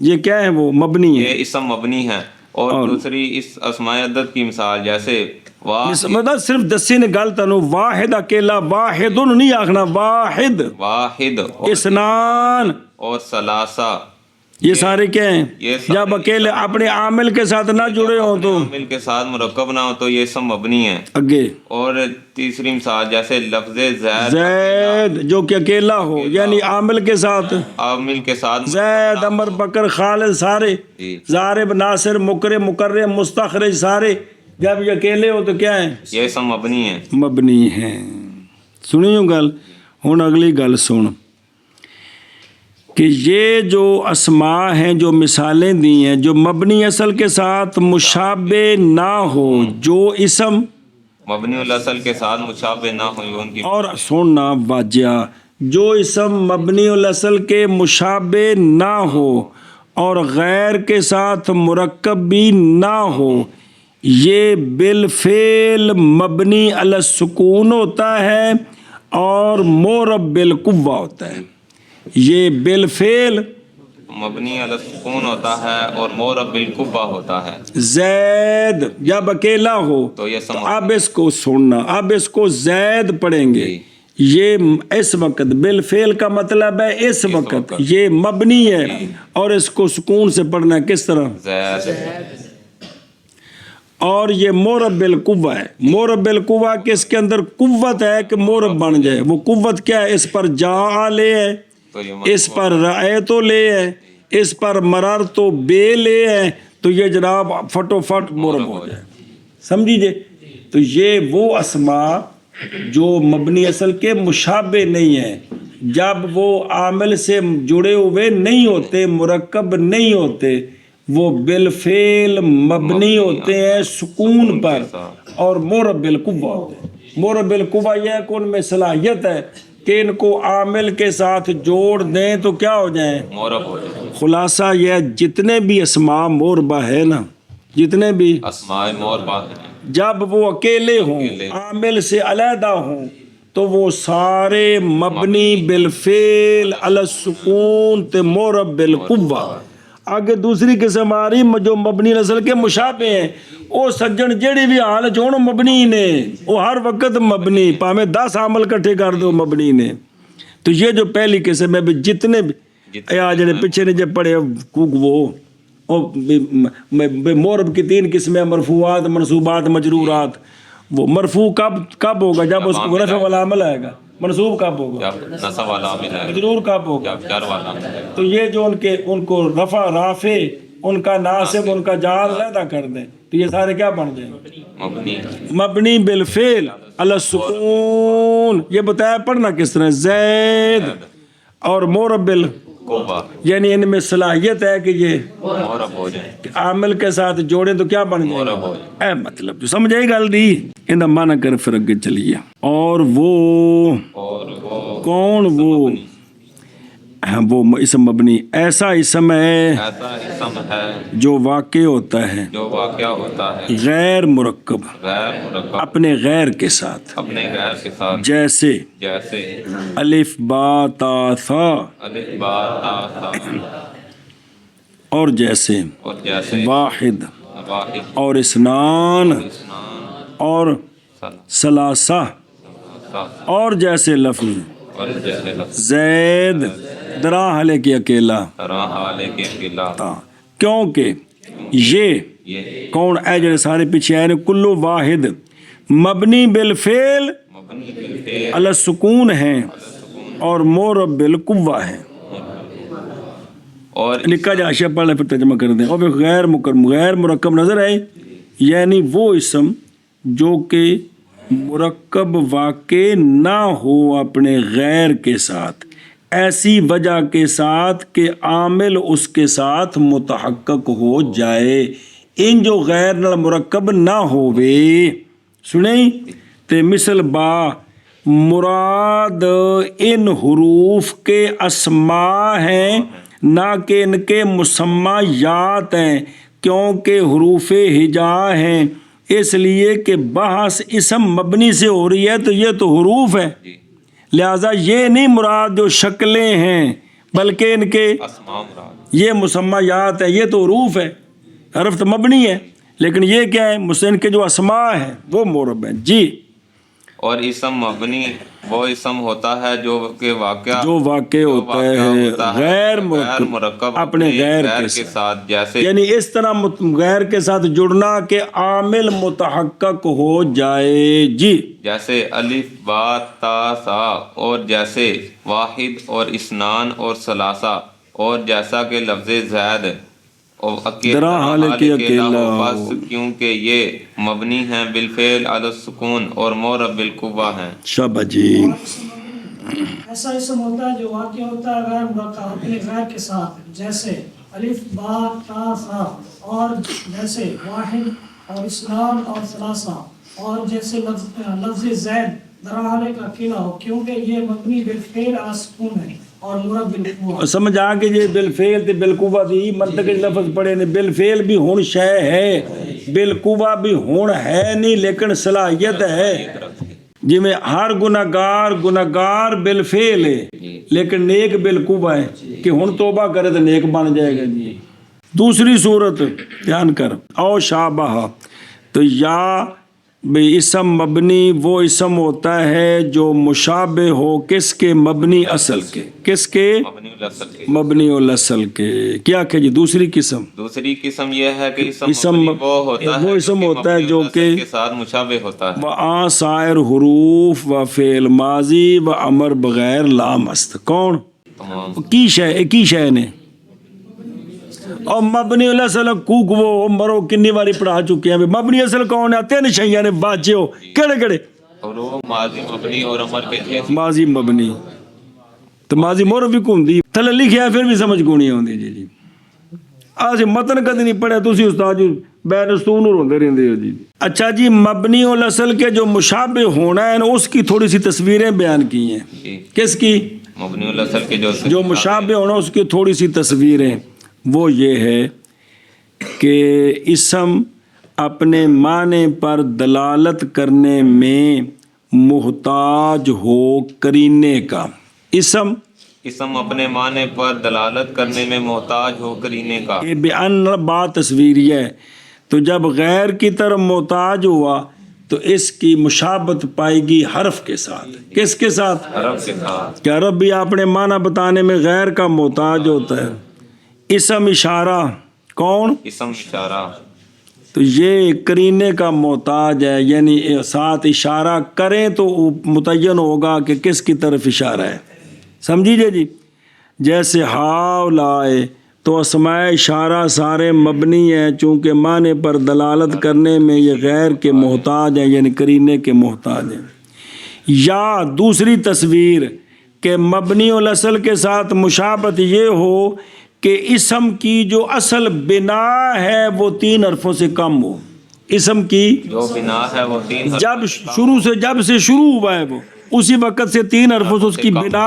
یہ کیا ہے؟ وہ مبنی ہے. یہ اسم مبنی ہے. اور دوسری اس اسماء عدد کی مثال جیسے مطلب صرف دسی نے گل تنو واحد اکیلا، واحد نہیں آخنا، واحد، واحد، اسنان اور ثلاثہ، یہ سارے کیا ہیں؟ یہ سارے جب اکیلے اپنے عامل کے ساتھ نہ جڑے ہوں تو عامل کے ساتھ مرکب نہ ہو تو یہ اسم مبنی ہے. اگے اور تیسری مثال جیسے لفظ زید زید جو کہ اکیلا ہو یعنی عامل کے ساتھ عامل کے ساتھ زید عمر بکر خالد سارے جی ضارب ناصر مکرم مکرم مستخرج سارے جب یہ اکیلے ہو تو کیا ہیں؟ یہ اسم مبنی ہے. مبنی ہیں. سنی ہوں گل. ہوں اگلی گل سن کہ یہ جو اسماء ہیں جو مثالیں دی ہیں جو مبنی اصل کے ساتھ مشابہ نہ ہو جو اسم مبنی الاصل کے ساتھ مشابہ نہ ہوئی ان کی اور سننا واجہ جو اسم مبنی الاصل کے مشابہ نہ ہو اور غیر کے ساتھ مرکب بھی نہ ہو یہ بالفعل مبنی علی السکون ہوتا ہے اور مورب بالقوہ ہوتا ہے. یہ بالفعل مبنی علی السکون ہوتا ہے اور مورب بالقوہ ہوتا ہے. زید جب اکیلا ہو تو یہ تو اب اس کو سننا اب اس کو زید پڑھیں گے. یہ اس وقت بالفعل کا مطلب ہے اس وقت یہ مبنی ہے اور اس کو سکون سے پڑھنا ہے کس طرح زید. اور یہ مورب بالقوہ ہے. مورب بالقوہ کہ اس کے اندر قوت ہے کہ مورب بن جائے. وہ قوت کیا ہے؟ اس پر جا لے ہے تو یہ اس پر رائے تو لے ہے اس پر مرر تو بے لے ہے تو یہ جناب فٹو فٹ مورب ہو جائے. سمجھیے تو یہ وہ اسماء جو مبنی اصل کے مشابہ نہیں ہیں جب وہ عامل سے جڑے ہوئے نہیں ہوتے مرکب نہیں ہوتے وہ بالفعل مبنی ہوتے ہیں سکون پر اور مورب بالقوہ ہوتے ہیں. مورب بالقوہ یہ ہے کہ ان میں صلاحیت ہے کہ ان کو عامل کے ساتھ جوڑ دیں تو کیا ہو جائیں مورب ہو جائے. خلاصہ یہ جتنے بھی اسماء موربہ ہے نا جتنے بھی اسماء موربہ ہیں جب وہ اکیلے ہوں عامل سے علیحدہ ہوں تو وہ سارے مبنی بالفعل علی السکون تے مورب بالقوہ. آگے دوسری قسم آ رہی جو مبنی نسل کے مشابہ ہیں وہ سجن جڑی بھی حال چون مبنی نے وہ ہر وقت مبنی پاویں 10 عامل کٹھے کر دو مبنی نے. تو یہ جو پہلی قسم ہے بھی جتنے بھی آ جڑے پیچھے نے جب پڑھے وہ مورب کی 3 قسمیں مرفوعات منصوبات مجرورات. وہ مرفوع کب ہوگا جب اس کو رفع والا عمل آئے گا. منصوب کب ہوگا جب نصب والا عامل ہے مجرور کب ہوگا جب جر والا عامل ہے. تو یہ جو ان کو رفع رافع ان کا ناصب ان کا جار علیحدہ کر دیں تو یہ سارے کیا بن جائیں مبنی مبنی بالفعل علی السکون. یہ بتایا پڑھنا کس طرح زید اور مورب قوہ یعنی ان میں صلاحیت ہے کہ یہ مورب ہو جائے عامل کے ساتھ جوڑیں تو کیا بن جائے مورب ہو جائے. اے مطلب جو سمجھے گل دی ان مانا کر پھر اگے چلیے. اور وہ کون وہ اسم مبنی ایسا اسم ہے ایسا اسم ہے جو واقع ہوتا ہے جو واقع ہوتا ہے غیر مرکب غیر مرکب اپنے غیر کے ساتھ اپنے غیر کے ساتھ جیسے جیسے الف با تا ثا الف با تا ثا اور جیسے اور جیسے واحد واحد اور اسنان اسنان اور ثلاثہ اور جیسے لفظ اور جیسے لفظ زید درا حلے کی اکیلا طرح حالے کے اکیلا کیونکہ یہ کون اے جڑے سارے پیچھے آئے کلو واحد مبنی بالفعل مبنی بالفعل علی السکون ہیں اور مورب بالقوہ ہیں. اور نکا جا اشیاء پڑھ لیں پھر ترجمہ کر دیں. اور غیر مرکب نظر آئے یعنی وہ اسم جو کہ مرکب واقع نہ ہو اپنے غیر کے ساتھ ایسی وجہ کے ساتھ کہ عامل اس کے ساتھ متحقق ہو جائے. ان جو غیر نال مرکب نہ ہووے سنیں تے مثل با مراد ان حروف کے اسماء ہیں نہ کہ ان کے مسمیات ہیں کیونکہ حروف ہجا ہیں اس لیے کہ بحث اسم مبنی سے ہو رہی ہے تو یہ تو حروف ہے لہذا یہ نہیں مراد جو شکلیں ہیں بلکہ ان کے اسماء مراد یہ مسمیات ہیں یہ تو حروف ہے حرف تو مبنی ہے لیکن یہ کیا ہے ان کے جو اسماء ہیں وہ مورب ہیں. جی اور اسم مبنی وہ اسم ہوتا ہے جو کہ جو واقع ہوتا ہے غیر مرکب اپنے غیر کے ساتھ جیسے یعنی اس طرح غیر کے ساتھ جڑنا کہ عامل متحقق ہو جائے جی، جیسے الف با تا سا، اور جیسے واحد اور اسنان اور ثلاثہ، اور جیسا کہ لفظ زید اور درا حال کہ اکیلا بس کیونکہ یہ مبنی ہیں بالفعل علی السکون اور مورب بالقوہ ہیں. شاباش جی. ایسا اسم ہوتا ہے جو واقع ہوتا ہے غیر مرکب اپنے غیر کے ساتھ، جیسے الف با تا سا، اور جیسے واحد اور اسلام اور ثلاثہ، اور جیسے لفظ زید دراحلے کا اکیلا ہو کیونکہ یہ مبنی بالفعل علی السکون ہے اور مرب بالقوہ. سمجھ آ کے جی بالفعل تے بالقوہ دی منطقی لفظ پڑھے نے. بالفعل بھی ہون شے ہے، بالقوہ بھی ہون ہے نہیں، لیکن صلاحیت ہے. جی میں ہر گناہگار بالفعل ہے لیکن نیک بالقوہ ہے کہ ہن توبہ کرے تو نیک بن جائے گا جی. دوسری صورت دھیان کر، او شابہ، تو یا بے اسم مبنی وہ اسم ہوتا ہے جو مشابہ ہو کس کے؟ مبنی اصل کے. کس کے؟ مبنی الاصل کے. کیا کہ جی دوسری قسم؟ دوسری قسم یہ ہے کہ اسم وہ اسم ہوتا ہے جو کہ کے ساتھ مشابہ ہوتا ہے. و سائر حروف و فعل ماضی و امر بغیر لامست. کون؟ کی شے نے اور مبنی الاصل کوک وہ مرو کنی باری پڑھا چکے ہیں. مبنی اصل کون ہے؟ تین شیاں نے باچے ہو کہڑے اور وہ ماضی مبنی اور امر کے ماضی مبنی تو ماضی مور بھی گھومتی تھلے لکھیا پھر بھی سمجھ کو نہیں آتی جی. آج متن کدی نہیں پڑھیا تسی استاد جی بیرستون روندے رہندے ہو جی. اچھا جی مبنی الاصل کے جو مشابہ ہونا ہے اس کی تھوڑی سی تصویریں بیان کی ہیں. کس کی؟ مبنی الاصل کے جو مشابہ ہونا اس کی تھوڑی سی تصویریں. وہ یہ ہے کہ اسم اپنے معنی پر دلالت کرنے میں محتاج ہو قرینے کا. اسم اپنے معنی پر دلالت کرنے میں محتاج ہو قرینے کا. یہ بیان بات تصویریہ ہے. تو جب غیر کی طرف محتاج ہوا تو اس کی مشابت پائے گی حرف کے ساتھ. کس کے ساتھ؟ حرف کے ساتھ. کہ عرب بھی اپنے معنی بتانے میں غیر کا محتاج ہوتا ہے. اسم اشارہ کون؟ اسم اشارہ تو یہ قرینے کا محتاج ہے، یعنی ساتھ اشارہ کریں تو متعین ہوگا کہ کس کی طرف اشارہ ہے. سمجھیے جی. جیسے ہاؤ لائے تو اسماء اشارہ سارے مبنی ہیں چونکہ معنی پر دلالت کرنے میں یہ غیر کے محتاج ہیں، یعنی قرینے کے محتاج ہیں. یا دوسری تصویر کہ مبنی الاصل کے ساتھ مشابہت یہ ہو کہ اسم کی جو اصل بنا ہے وہ 3 حرفوں سے کم ہو. اسم کی جو بنا ہے وہ 3 جب سے شروع ہوا ہے وہ اسی وقت سے 3 حرفوں سے اس کی بنا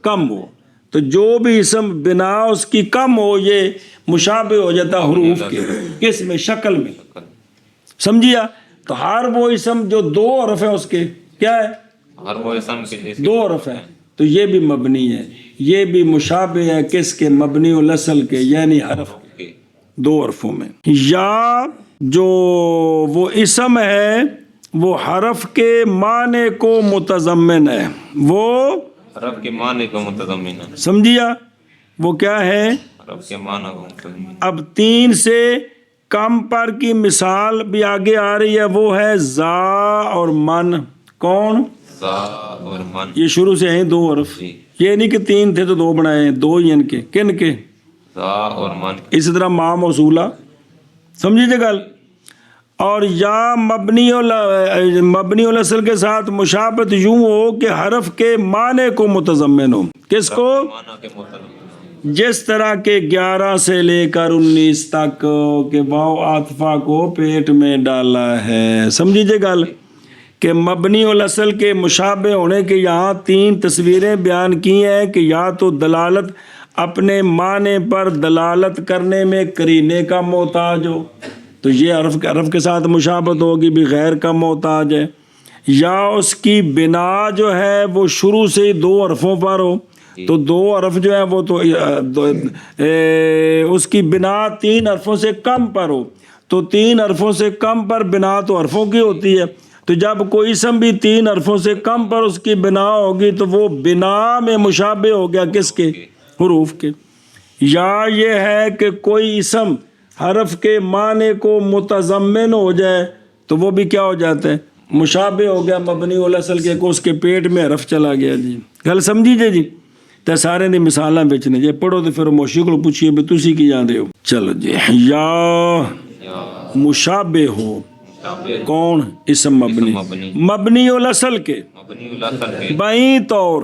کم ہو. تو جو بھی اسم بنا اس کی کم ہو یہ مشابہ ہو جاتا حروف کے. کس میں؟ شکل میں. سمجھیا؟ تو ہر وہ اسم جو 2 حرف ہیں اس کے کیا ہے؟ ہر وہ اسم کے 2 حرف ہیں تو یہ بھی مبنی ہے. یہ بھی مشابہ ہے کس کے؟ مبنی الاصل کے، یعنی حرف 2 حرفوں میں. یا جو وہ اسم ہے وہ حرف کے معنی کو متضمن ہے. وہ حرف کے معنی کو متضمن ہے. سمجھیا؟ وہ کیا ہے؟ حرف کے معنی کو متضمن. اب 3 سے کم پر کی مثال بھی آگے آ رہی ہے، وہ ہے زا اور من. کون؟ زا اور من. یہ شروع سے ہیں 2 حرف. یہ نہیں کہ 3 تھے تو 2 بنائے، 2 ہی ان کے. کن کے؟ زا اور من. اسی طرح ما موصولہ. سمجھیے گل. اور یا مبنی الاصل کے ساتھ مشابہت یوں ہو کہ حرف کے معنی کو متضمن ہو. کس کو؟ معنی کے متضمن. جس طرح کے 11 سے لے کر 19 تک کہ واو عاطفہ کو پیٹ میں ڈالا ہے. سمجھیے گل کہ مبنی الاصل کے مشابہ ہونے کے یہاں 3 تصویریں بیان کی ہیں کہ یا تو دلالت اپنے معنی پر دلالت کرنے میں قرینے کا محتاج ہو تو یہ حرف کے ساتھ مشابہت ہوگی بھی غیر کا محتاج ہے، یا اس کی بنا جو ہے وہ شروع سے ہی 2 حرفوں پر ہو تو 2 حرف جو ہیں وہ تو اس کی بنا 3 حرفوں سے کم پر ہو تو 3 حرفوں سے کم پر بنا تو حرفوں کی ہوتی ہے تو جب کوئی اسم بھی 3 حرفوں سے کم پر اس کی بنا ہوگی تو وہ بنا میں مشابہ ہو گیا کس کے؟ حروف کے۔ یا یہ ہے کہ کوئی اسم حرف کے معنی کو متضمن ہو جائے تو وہ بھی کیا ہو جاتا ہے؟ مشابہ ہو گیا مبنی الاصل کے، کو اس کے پیٹ میں حرف چلا گیا جی۔ گل سمجھی جی؟ تے سارے دی مثالاں بیچنے جی، پڑھو تو پھر موشی کو پوچھیے بھی تسی کی جان دے ہو۔ چلو جی، یا مشابہ ہو کون؟ اسم مبنی، مبنی الاصل کے بائیں طور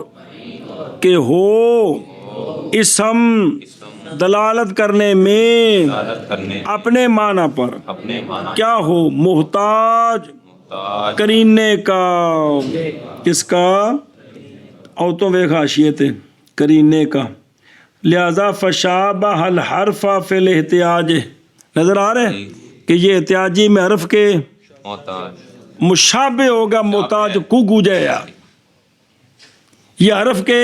کہ ہو اسم دلالت کرنے میں اپنے معنی پر کیا ہو؟ محتاج کرینے کا، کس کا؟ اوتوں ویکھ حاشیے تے، کرینے کا۔ لہذا فشابہ الحرف فی الاحتیاج، نظر آ رہے ہیں کہ یہ احتیاجی میں حرف کے مشابہ ہوگا، محتاج کو گوجیا یہ حرف کے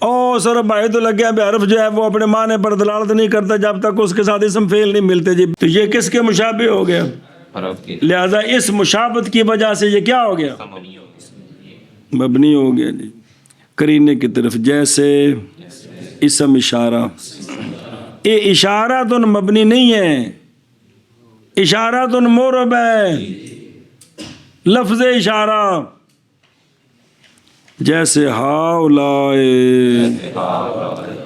او سر بھائی تو لگیا بھی حرف جو ہے وہ اپنے معنی پر دلالت نہیں کرتا جب تک اس کے ساتھ اسم فعل نہیں ملتے جی، تو یہ کس کے مشابہ ہو گیا؟ لہذا اس مشابہت کی وجہ سے یہ کیا ہو گیا؟ مبنی ہو گیا جی کرینے کی طرف، جیسے اسم اشارہ، یہ اشارہ تو مبنی نہیں ہے، اشارہ تو معرب ہے، لفظ اشارہ، جیسے ہاؤلائے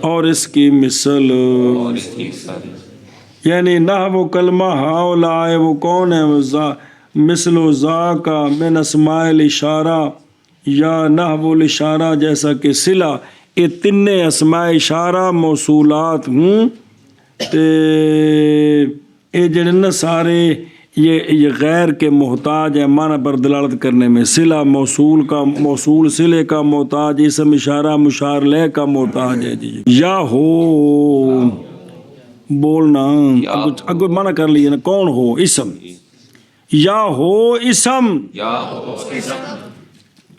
اور اس کی مثل، یعنی نحو کلمہ ہاؤلائے وہ کون ہے؟ مثل و ذا کا من اسماء الاشارہ یا نحو الاشارہ، جیسا کہ صلہ، یہ تینے اسماء اشارہ موصولات ہوں تے یہ جڑے سارے یہ غیر کے محتاج ہے معنی پر دلالت کرنے میں، صلہ موصول کا، موصول صلے کا محتاج، اسم اشارہ مشار لے کا محتاج ہے جی۔ یا ہو بولنا اگو معنی کر لیے نا، کون ہو؟ اسم، یا ہو اسم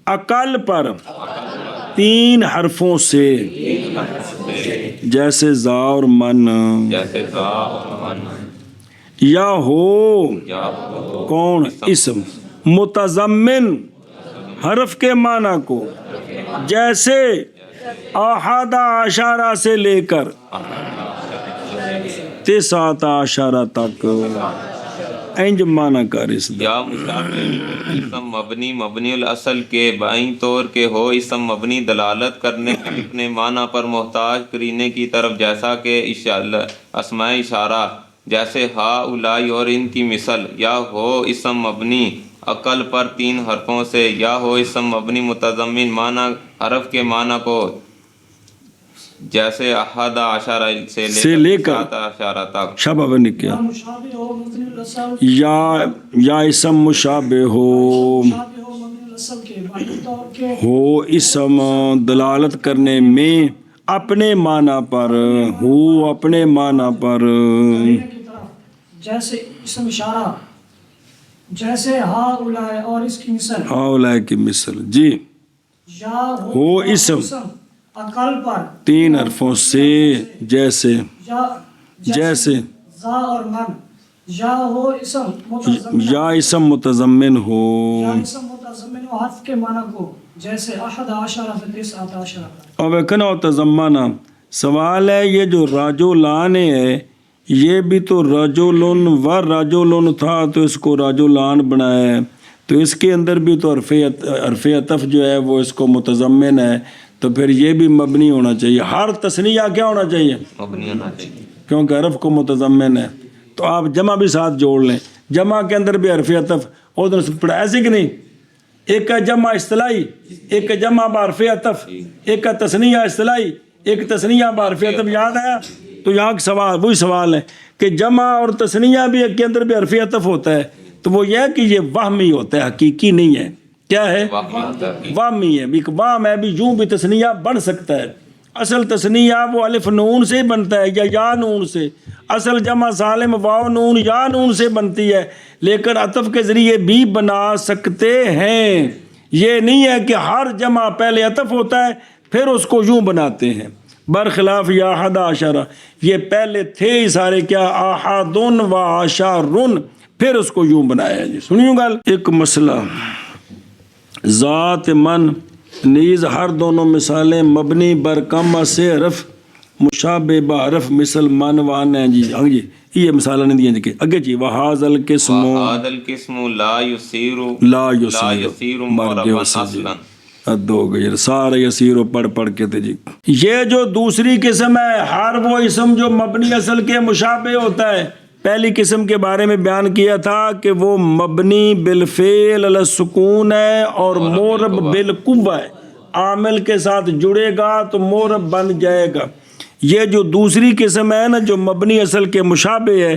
اقل پر 3 حرفوں سے، جیسے ذا اور من، یا ہو کون؟ اسم متضمن حرف کے معنی کو، جیسے احد عشرہ سے لے کر 19 تک، انج معنی کر اس دا۔ یا مشابہ اسم مبنی، مبنی الاصل کے بائیں طور کے ہو اسم مبنی دلالت کرنے کے اپنے معنی پر محتاج قرینے کی طرف، جیسا کہ اسماء اشارہ، جیسے ہا اولائی اور ان کی مثل، یا ہو اسم مبنی عقل پر 3 حرفوں سے، یا ہو اسم مبنی متضمن معنی حرف کے معنی کو، جیسے احد عشرہ سے لے کر 17 تک۔ شابہ بن کیا مشابہ ہو مبنی الاصل، یا اسم مشابہ ہو مشابہ ہو مبنی الاصل کے بائیں طور کے ہو اسم دلالت کرنے میں اپنے معنی پر، ہو اپنے معنی پر، کی طرف، جیسے اسم اشارہ، جیسے ہا اولائے اور اس کی مثل، ہاؤلائے کی مثل جی۔ یا ہو اسم اقل پر 3 حرفوں سے، جیسے جیسے ذا اور من، یا ہو اسم متضمن، یا اسم متضمن ہو، یا اسم متضمن و حرف کے معنی کو، جیسے 11 سے 19 اور وکنا و تضمنہ۔ سوال ہے یہ جو رجلان ہے یہ بھی تو رجلن و رجلن تھا تو اس کو رجلان بنایا ہے، تو اس کے اندر بھی تو حرف عطف جو ہے وہ اس کو متضمن ہے، تو پھر یہ بھی مبنی ہونا چاہیے۔ ہر تثنیہ کیا ہونا چاہیے؟ مبنی ہونا چاہیے، کیونکہ حرف کو متضمن ہے۔ تو آپ جمع بھی ساتھ جوڑ لیں، جمع کے اندر بھی حرف عطف، ادھر سے پڑھا ایسے کہ نہیں، ایک کا جمع اصطلاحی، ایک کا جمع بحرف عطف، ایک کا تثنیہ اصطلاحی، ایک تثنیہ بحرف عطف، یاد آیا؟ تو یہاں سوال وہی سوال ہے کہ جمع اور تثنیہ بھی کے اندر بھی حرف عطف ہوتا ہے، تو وہ یہ ہے کہ یہ وہمی ہوتا ہے، حقیقی نہیں ہے۔ کیا ہے؟ وہمی ہے، ایک وہم ہے بھی، یوں بھی تثنیہ بن سکتا ہے۔ اصل تثنیہ وہ الف نون سے بنتا ہے یا نون سے، اصل جمع سالم واو نون یا نون سے بنتی ہے، لیکن عطف کے ذریعے بھی بنا سکتے ہیں۔ یہ نہیں ہے کہ ہر جمع پہلے عطف ہوتا ہے پھر اس کو یوں بناتے ہیں، برخلاف یا احد عشرہ، یہ پہلے تھے ہی سارے کیا؟ احد و عشر، پھر اس کو یوں بنایا جی. سنیو گل ایک مسئلہ ذات من نیز ہر دونوں مثالیں مبنی بر کم سے حرف مشابہ بحرف مثل من وان ہیں جی. ہاں جی یہ مثالیں نہیں دیں جی. اگے جی وہذا القسم وهذا القسم لا يصير لا یسیر مربا اصلا. حد ہو گئی سارے یسیر پڑھ کے تھے جی. یہ جو دوسری قسم ہے ہر وہ اسم جو مبنی اصل کے مشابہ ہوتا ہے. پہلی قسم کے بارے میں بیان کیا تھا کہ وہ مبنی بالفعل علی السکون ہے اور مورب بالقوہ ہے. عامل کے ساتھ جڑے گا تو مورب بن جائے گا. یہ جو دوسری قسم ہے نا جو مبنی اصل کے مشابہ ہے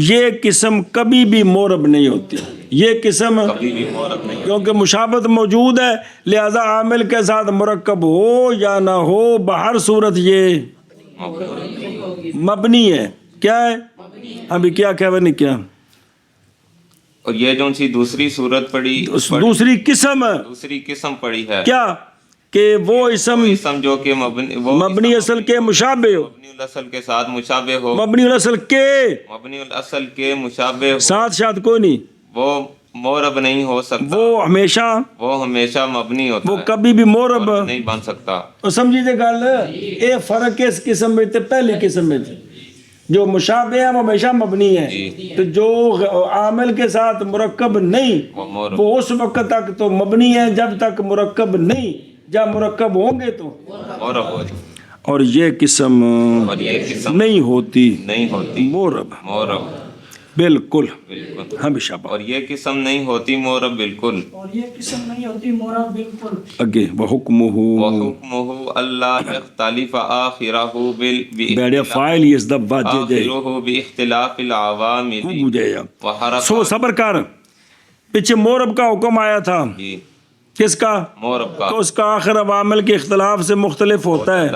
یہ قسم کبھی بھی مورب نہیں ہوتی. یہ قسم کیونکہ مشابہت موجود ہے لہذا عامل کے ساتھ مرکب ہو یا نہ ہو بہر صورت یہ مبنی ہے. کیا ہے ابھی کیا نہیں کیا اور یہ جو سی دوسری صورت پڑھی دوسری قسم پڑھی ہے کیا کہ وہ اسم جو کہ مبنی اصل کے مشابہ ہو مبنی الاصل کے ساتھ مشابہ ہو مبنی الاصل کے مشابہ ہو ساتھ شاید کوئی نہیں وہ مورب نہیں ہو سکتا. وہ ہمیشہ مبنی ہوتا وہ ہے کبھی بھی مورب نہیں بن سکتا. سمجھیے گل یہ فرق اس قسم میں تھے. پہلی قسم میں جو مشابہ ہے وہ ہمیشہ مبنی ہے تو جو عامل کے ساتھ مرکب نہیں وہ اس وقت تک تو مبنی ہے جب تک مرکب نہیں. جب مرکب ہوں گے تو اور یہ قسم نہیں ہوتی مورب بالکل ہمیشہ. اور یہ قسم نہیں ہوتی مورب بالکل. اگے وحکمہ اللہ اختلف آخرہ بیڑیا فائل یہ اس دا واجہ جائے آخرہ باختلاف العوامل سو صبر کر. پیچھے مورب کا حکم آیا تھا کس کا مورب کا تو اس کا آخر عوامل کے اختلاف سے مختلف ہوتا ہے.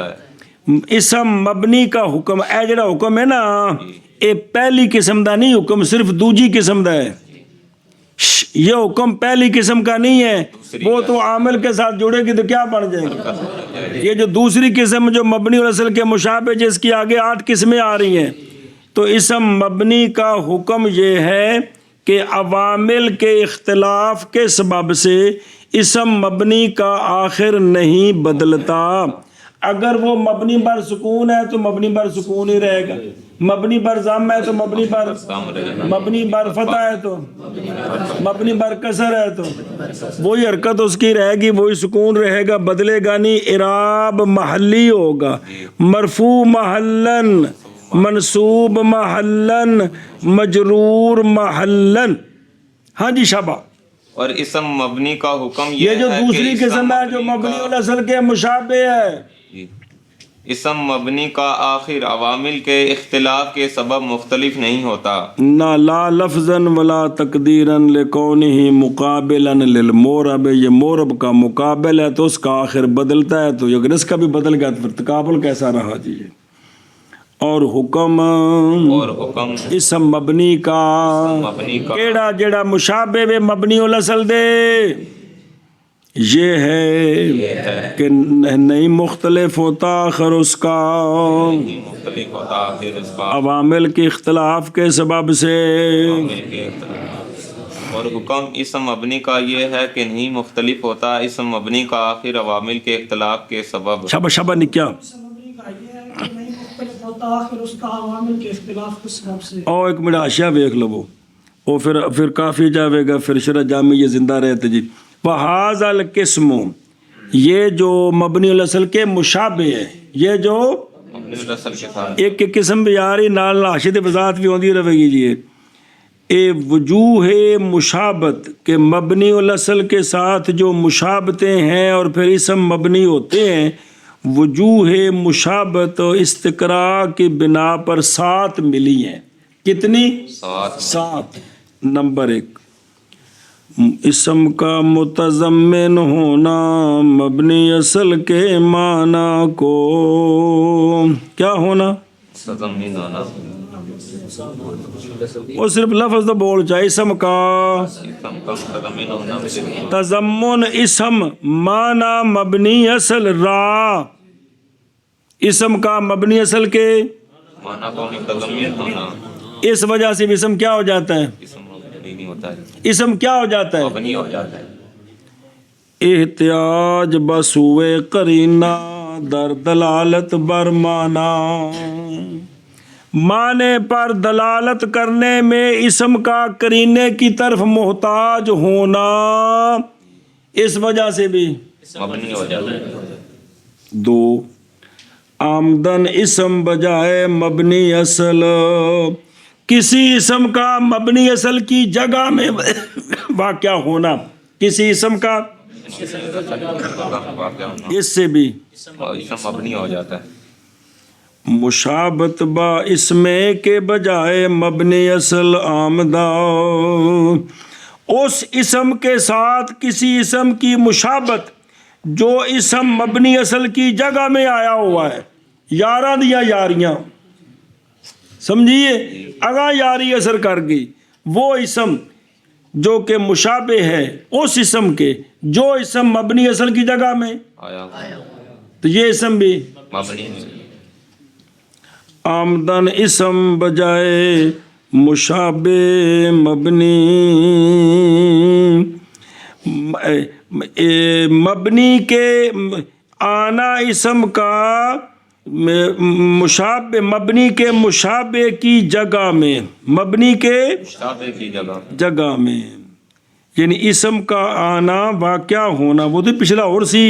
اسم مبنی کا حکم اے جڑا حکم ہے نا اے پہلی قسم دا نہیں حکم صرف دوجی قسم دا ہے. یہ حکم پہلی قسم کا نہیں ہے وہ تو عامل کے ساتھ جڑے گی تو کیا بن جائے گا. یہ جو دوسری قسم جو مبنی اور اصل کے مشابہ جس کی آگے 8 قسمیں آ رہی ہیں تو اسم مبنی کا حکم یہ ہے کہ عوامل کے اختلاف کے سبب سے اسم مبنی کا آخر نہیں بدلتا. اگر وہ مبنی بر سکون ہے تو مبنی بر سکون ہی رہے گا. مبنی بر ضم ہے تو مبنی بر فتح ہے تو مبنی بر کسر ہے تو وہی حرکت اس کی رہے گی وہی سکون رہے گا بدلے گا نہیں. اعراب محلی ہوگا مرفوع محلن منصوب محلن مجرور محلن. ہاں جی شابہ. اور اسم مبنی کا حکم یہ جو دوسری قسم ہے جو مبنی الاصل کے مشابہ ہے اسم مبنی کا آخر عوامل کے اختلاف کے سبب مختلف نہیں ہوتا. نہ لا لفظا ولا تقدیرا لکونہ مقابلا للمورب. یہ مورب کا مقابل ہے تو اس کا آخر بدلتا ہے تو اگر اس کا بھی بدل گیا تو تقابل کیسا رہا جی. اور حکم اسم مبنی کا کیڑا جڑا مشابہ و مبنی الاصل دے یہ ہے کہ نہیں مختلف ہوتا آخر اس کا عوامل کے اختلاف کے سبب سے. اور حکم اسم مبنی کا یہ ہے کہ نہیں مختلف ہوتا اسم مبنی کا آخر عوامل کے اختلاف کے سبب. شابہ نہیں کیا اور ایک منٹ اشیاء دیکھ لو وہ پھر کافی جاوے گا پھر شرح جامع یہ زندہ رہتے جی. وہذا القسم یہ جو مبنی الاصل کے مشابہ ہے یہ جو ایک قسم بھی آ رہی نال ناشد وضاحت بھی ہوندی رہے گی جی. اے وجوہ مشابت کے مبنی الاصل کے ساتھ جو مشابتیں ہیں اور پھر اسم مبنی ہوتے ہیں وجوہ مشابت و استقراء کی بنا پر 7 ملی ہیں. کتنی 7. نمبر 1 اسم کا متضمن ہونا مبنی اصل کے معنی کو کیا ہونا وہ صرف لفظ تو بول چاہے اسم کا تضمن اسم معنی مبنی اصل را اسم کا مبنی اصل کے اس وجہ سے بھی اسم کیا ہو جاتا ہے ہوتا ہے، اسم کیا ہو جاتا ہے؟ مبنی ہو جاتا ہے۔ احتیاج بسوئے قرینہ در دلالت بر مانا، معنی پر دلالت کرنے میں اسم کا قرینے کی طرف محتاج ہونا، اس وجہ سے بھی مبنی ہو جاتا ہے۔ 2 آمدن اسم بجائے مبنی اصل، کسی اسم کا مبنی اصل کی جگہ میں واقع ہونا، کسی اسم کا اس سے بھی اسم مبنی ہو جاتا ہے۔ مشابت با اسم کے بجائے مبنی اصل آمدہ، اس اسم کے ساتھ کسی اسم کی مشابت جو اسم مبنی اصل کی جگہ میں آیا ہوا ہے، یاراں دیا یاریاں، سمجھیے، اگاں یاری اثر کر گئی، وہ اسم جو کہ مشابہ ہے اس اسم کے جو اسم مبنی اصل کی جگہ میں آیا تو یہ اسم بھی مبنی ہے۔ آمدن اسم بجائے مشابہ مبنی، مبنی کے آنا اسم کا مشابہ، مبنی کے مشابہ کی جگہ میں، مبنی کے مشابہ کی جگہ میں، یعنی اسم کا آنا واقع ہونا، وہ تو پچھلا اور سی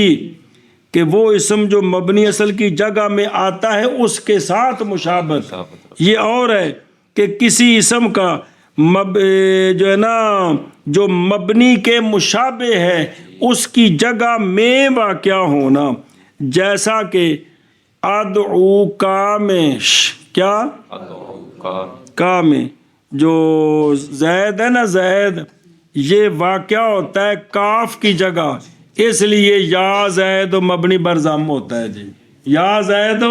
کہ وہ اسم جو مبنی اصل کی جگہ میں آتا ہے اس کے ساتھ مشابہت، یہ اور ہے کہ کسی اسم کا جو ہے نا جو مبنی کے مشابہ ہے اس کی جگہ میں واقع ہونا، جیسا کہ ادعو کا میں، کیا کا میں جو زید ہے نا، زید یہ واقع ہوتا ہے کاف کی جگہ، اس لیے یا زید مبنی بر ضم ہوتا ہے جی، یا زید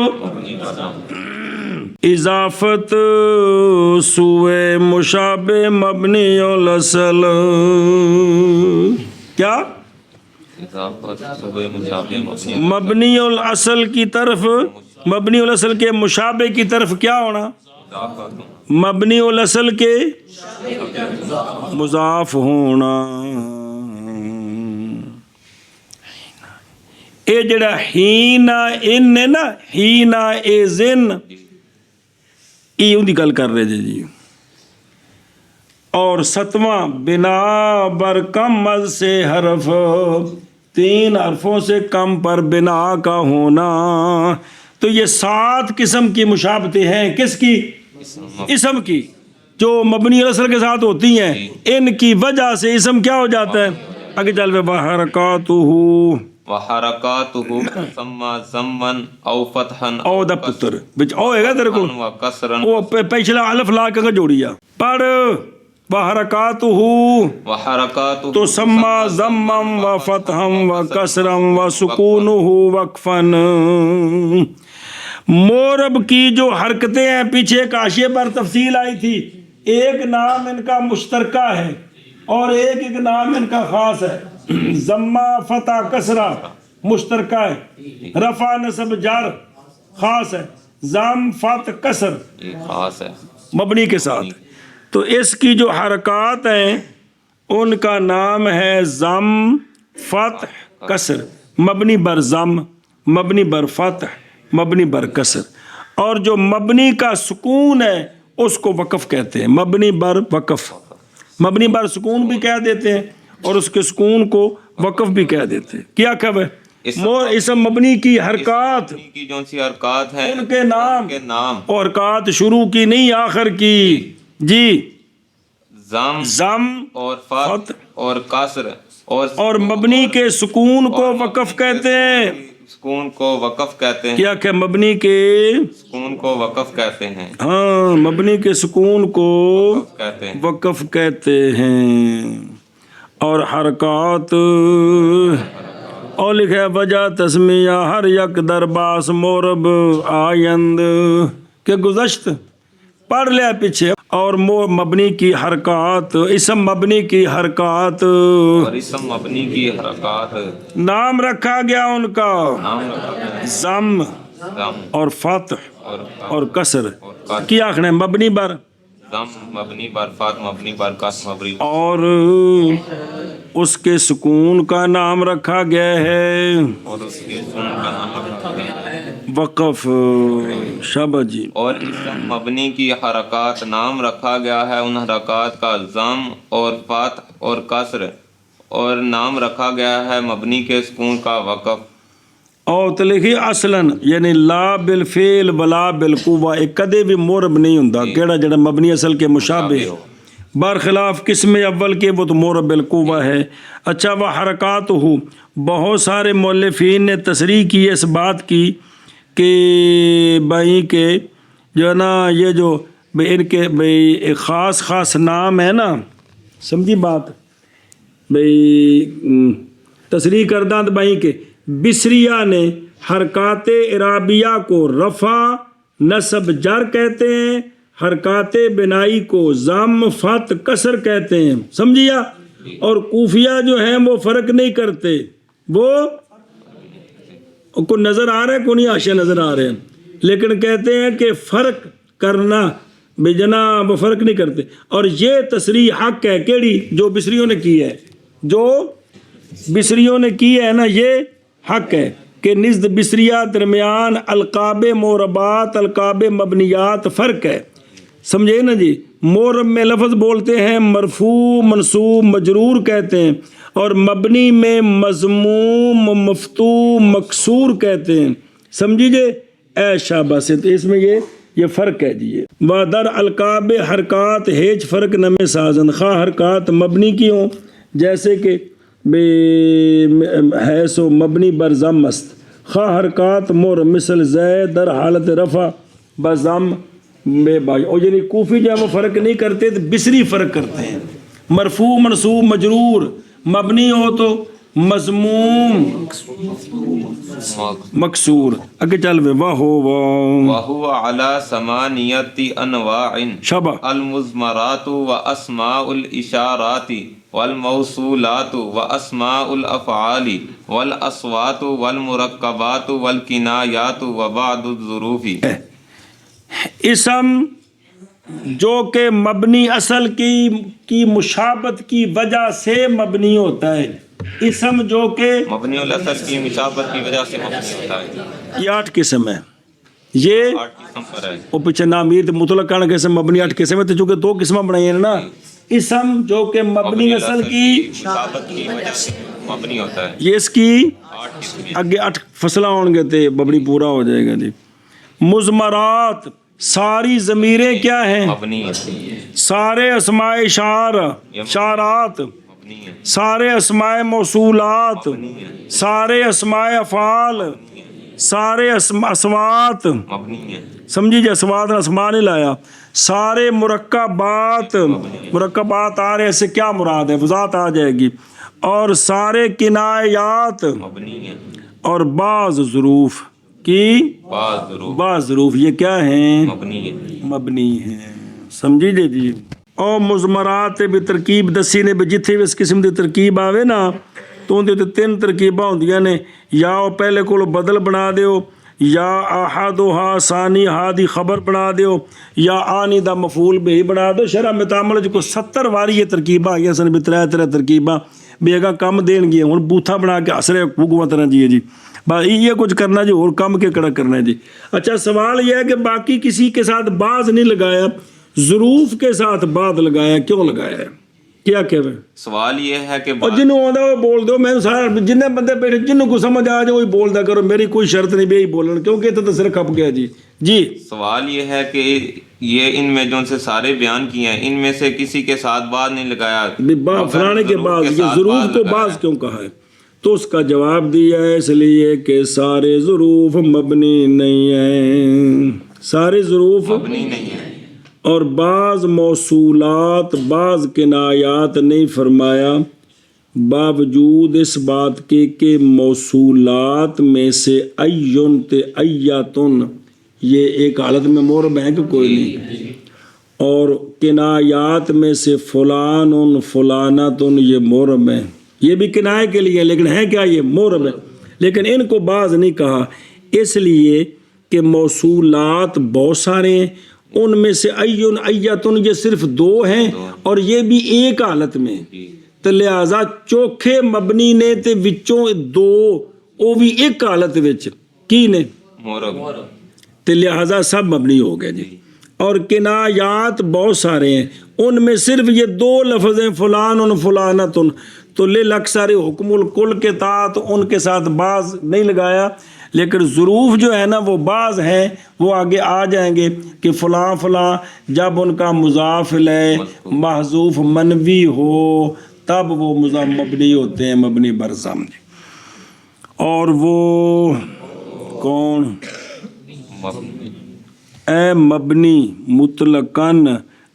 اضافت سوئے مشابہ مبنی الاصل، کیا مبنی الاصل کی طرف، مبنی الاصل کے مشابہ کی طرف کیا ہونا، مبنی الاصل کے مضاف ہونا۔ اے جڑا ہینا ان ہے نا، ہینا اے زن، یہ ان کی گل کر رہے جی۔ اور 7واں بنا بر کم از سے حرف، 3 حرفوں سے کم پر بنا کا ہونا، تو یہ 7 قسم کی مشابہتیں ہیں، کس کی؟ اسم کی، جو مبنی الاصل کے ساتھ ہوتی ہیں، ان کی وجہ سے اسم کیا ہو جاتا ہے؟ آگے چل پہ وحرکاتہ، وحرکاتہ سما ضمن او فتحن او دا پتر بچ او ہے گا تیرے کو، و کسرن، وہ پچھلا الف لا کے جوڑیا، پڑھ وحرکاتہ وحرکاتہ تو سما ضمم و فتحم و کسرم و سکونہ وقفن، مورب کی جو حرکتیں ہیں پیچھے ایک حاشیے پر تفصیل آئی تھی، ایک نام ان کا مشترکہ ہے اور ایک نام ان کا خاص ہے، ضمہ فتح کسرہ مشترکہ ہے، رفع نصب جر خاص ہے، ضم فتح کسر خاص ہے مبنی کے ساتھ، تو اس کی جو حرکات ہیں ان کا نام ہے ضم فتح کسر، مبنی بر ضم، مبنی بر فتح، مبنی بر کسر، اور جو مبنی کا سکون ہے اس کو وقف کہتے ہیں، مبنی بر وقف، مبنی بر سکون بھی کہہ دیتے ہیں اور اس کے سکون کو وقف بھی کہہ دیتے ہیں۔ کیا کہو ہے اسم مبنی کی حرکات کی جو سی حرکات ہیں ان کے نام، کے نام، اور حرکات شروع کی نہیں آخر کی جی، ضم ضم اور فتح اور کسر اور مبنی کے سکون کو وقف کہتے ہیں، سکون کو وقف کہتے ہیں، کیا کہ مبنی کے سکون کو وقف کہتے ہیں، ہاں مبنی کے سکون کو کہتے ہیں، وقف کہتے ہیں، اور حرکات اور لکھا وجہ تسمیہ ہر یک درباس مورب آیند کہ گزشت پڑھ لیا پیچھے، اور مبنی کی حرکات، اسم مبنی کی حرکات، اور اسم مبنی کی حرکات، نام رکھا گیا ان کا نام رکھا گیا ضم ضم اور فتح اور اور کسر، کیا آخر ہے مبنی بر ضم مبنی بر فتح مبنی بر کسر مبنی اور اس کے سکون کا نام رکھا گیا ہے اور اس کے سکون کا نام رکھا گیا ہے وقف شابہ جی اور اسم مبنی کی حرکات نام رکھا گیا ہے ان حرکات کا ضم اور فتح اور کسر اور نام رکھا گیا ہے مبنی کے سکون کا وقف اور تو لکھی اصلاً یعنی لا بالفعل ولا بالقوہ ایک کدے بھی مورب نہیں ہوندا کیڑا جڑا مبنی اصل کے مشابہ برخلاف قسم اول کے وہ تو مورب بالقوہ ہے اچھا وہ حرکات ہو بہت سارے مؤلفین نے تصریح کی اس بات کی کہ بھائی کے جو ہے نا یہ جو ان کے بھائی ایک خاص نام ہے نا سمجھی بات بھائی تصریح کردہ بھائی کے بصریہ نے حرکات اعرابیہ کو رفع نصب جر کہتے ہیں حرکات بنائی کو ضم فتح کسر کہتے ہیں سمجھیا اور کوفیہ جو ہیں وہ فرق نہیں کرتے وہ کو نظر آ رہا ہے کو نہیں آشیا نظر آ رہے ہیں لیکن کہتے ہیں کہ فرق کرنا بے جناب وہ فرق نہیں کرتے اور یہ تصریح حق ہے کیڑی جو بصریوں نے کی ہے جو بصریوں نے کی ہے نا یہ حق ہے کہ نزد بصریہ درمیان القاب موربات القاب مبنیات فرق ہے سمجھے نا جی مورب میں لفظ بولتے ہیں مرفوع منصوب مجرور کہتے ہیں اور مبنی میں مضموم مفتوح مکسور کہتے ہیں سمجھیے اے شابہ سے تو اس میں یہ فرق ہے جی و در القاب حرکات ہیچ فرق نمے سازن خواہ حرکات مبنی کی ہوں جیسے کہ ہے سو مبنی بر ضم است خواہ حرکات مور مثل زید در حالت رفع بضم بے بائی اور یعنی کوفی جو ہے وہ فرق نہیں کرتے تو بصری فرق کرتے ہیں مرفوع منصوب مجرور مبنی ہو تو مضموم مکسور اگے چل وے وَهُوَ عَلَى ثَمَانِيَةِ أَنْوَاعٍ شبہ المزمرات وأسماء الإشارات والموصولات وأسماء الأفعال والأصوات والمركبات والكنايات وبعض الظروف اسم جو کہ مبنی اصل کی مشابت کی وجہ سے مبنی ہوتا ہے اسم جو کہ مبنی الاصل کی مشابت کی وجہ سے مبنی ہوتا ہے یہ 8 قسم ہے یہ 8 قسم پر ہے وہ پیچھے نامیر مطلق کرنے قسم مبنی 8 قسم ہے تو چونکہ 2 قسمیں بنائی ہیں نا اسم جو کہ مبنی اصل کی مشابت کی وجہ سے مبنی ہوتا ہے یہ اس کی 8 قسم اگے 8 فصلہ ہون گے تے مبنی پورا ہو جائے گا جی مضمرات ساری ضمیریں کیا ہیں مبنی ہے سارے اسماء اشارات مبنی ہے سارے اسماء موصولات سارے اسماء افعال سارے اصوات مبنی ہے سمجھی جی اصوات نے اسماء نہیں لایا سارے مرکبات آ رہے سے کیا مراد ہے وضاحت آ جائے گی اور سارے کنایات مبنی ہے اور بعض ظروف کی بعض ظروف یہ کیا ہیں مبنی ہیں سمجھی جی اور مضمرات بھی ترکیب دسی نے بھی جتھے بھی اس قسم دی ترکیب آوے نا تو ان دے 3 ترکیباں ہوندیاں نے یا وہ پہلے کول بدل بنا دیو یا احدھا ثانی ہا دی خبر بنا دیو یا آنی دا مفعول بھی بنا دو شرح متعامل جو 70 واری یہ ترکیباں آئی سن بھی 3 ترکیباں بھی اگا کم دین گیا ہوں بوتھا بنا کے ہسرے گوگواں طرح جی بس یہ کچھ کرنا جی اور کم کے کڑا کرنا ہے جی اچھا سوال یہ ہے کہ باقی کسی کے ساتھ بعض نہیں لگایا ظروف کے ساتھ بعض لگایا کیوں لگایا ہے کیا کہ سوال یہ ہے کہ اور جنہوں آدھا وہ بول دو میں سارا جنہیں بندے بیٹھے جنہوں کو سمجھ آ جائے وہی بول دا کرو میری کوئی شرط نہیں بھی بولنا کیونکہ تو سر کھپ گیا جی سوال یہ ہے کہ یہ ان میں جو ان سے سارے بیان کیے ہیں ان میں سے کسی کے ساتھ بعض نہیں لگایا فلانے کے بعض یہ ظروف کو بعض کیوں کہا ہے تو اس کا جواب دیا ہے اس لیے کہ سارے ظروف مبنی نہیں ہیں سارے ظروف مبنی نہیں ہیں اور بعض موصولات بعض کنایات نہیں فرمایا باوجود اس بات کے کہ موصولات میں سے ایون تے ایاتن یہ ایک حالت میں مورب ہیں کہ کوئی نہیں اور کنایات میں سے فلان فلانتن یہ مورب ہیں یہ بھی کنائے کے لیے لیکن ہے کیا یہ مورب ہے لیکن ان کو بعض نہیں کہا اس لیے کہ موصولات بہت سارے ہیں ان میں سے ایون ایتن یہ صرف دو ہیں اور یہ بھی ایک حالت میں تو لہذا چوکھے مبنی نے تے وچوں دو وہ بھی ایک حالت وچ کی نے مورب تو لہذا سب مبنی ہو گئے جی اور کنایات بہت سارے ہیں ان میں صرف یہ دو لفظ ہیں فلان فلانتن تو للاکثر حکم الکل کے تحت ان کے ساتھ بعض نہیں لگایا لیکن ظروف جو ہے نا وہ بعض ہیں وہ آگے آ جائیں گے کہ فلاں فلاں جب ان کا مضاف الیہ محذوف منوی ہو تب وہ مبنی ہوتے ہیں مبنی برضم اور وہ کون اے مبنی مطلقاً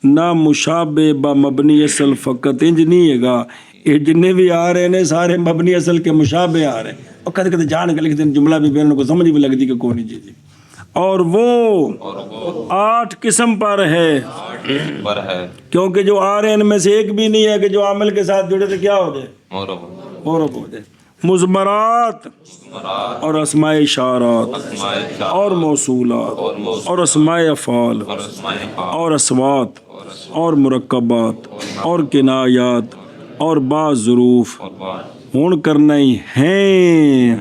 نہ مشابہ با مبنی اصل فقط انج نہیں ہے گا یہ جنہیں بھی آ رہے ہیں سارے مبنی اصل کے مشابہ آ رہے ہیں اور کہتے جان کے لکھتے ہیں جملہ بھی بیان کو سمجھ بھی لگتی کہ کون چیز ہے اور وہ 8 قسم پر ہے کیونکہ جو آ رہے ہیں ان میں سے ایک بھی نہیں ہے کہ جو عامل کے ساتھ جڑے تو کیا ہو جائے مورب ہو جائے مضمرات اور اسماء اشارات اور موصولات اور اسماء افعال اور اصوات اور مرکبات اور کنایات اور بعض ظروف ہون کرنا ہی ہیں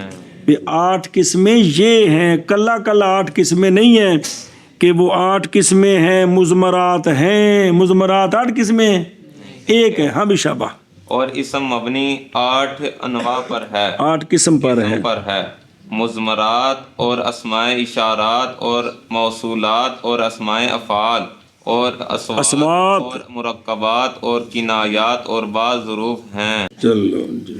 8 قسمیں یہ ہیں کلا 8 قسمیں نہیں ہیں کہ وہ 8 قسمیں ہیں مضمرات ہیں مضمرات 8 قسمیں ہیں ایک ہے ہم شبہ اور اسم مبنی 8 انواع پر ہے 8 قسم پر ہے مضمرات اور اسماء اشارات اور موصولات اور اسماء افعال اور اسوات اور مرکبات اور کنایات اور بعض ظروف ہیں. چلو جی.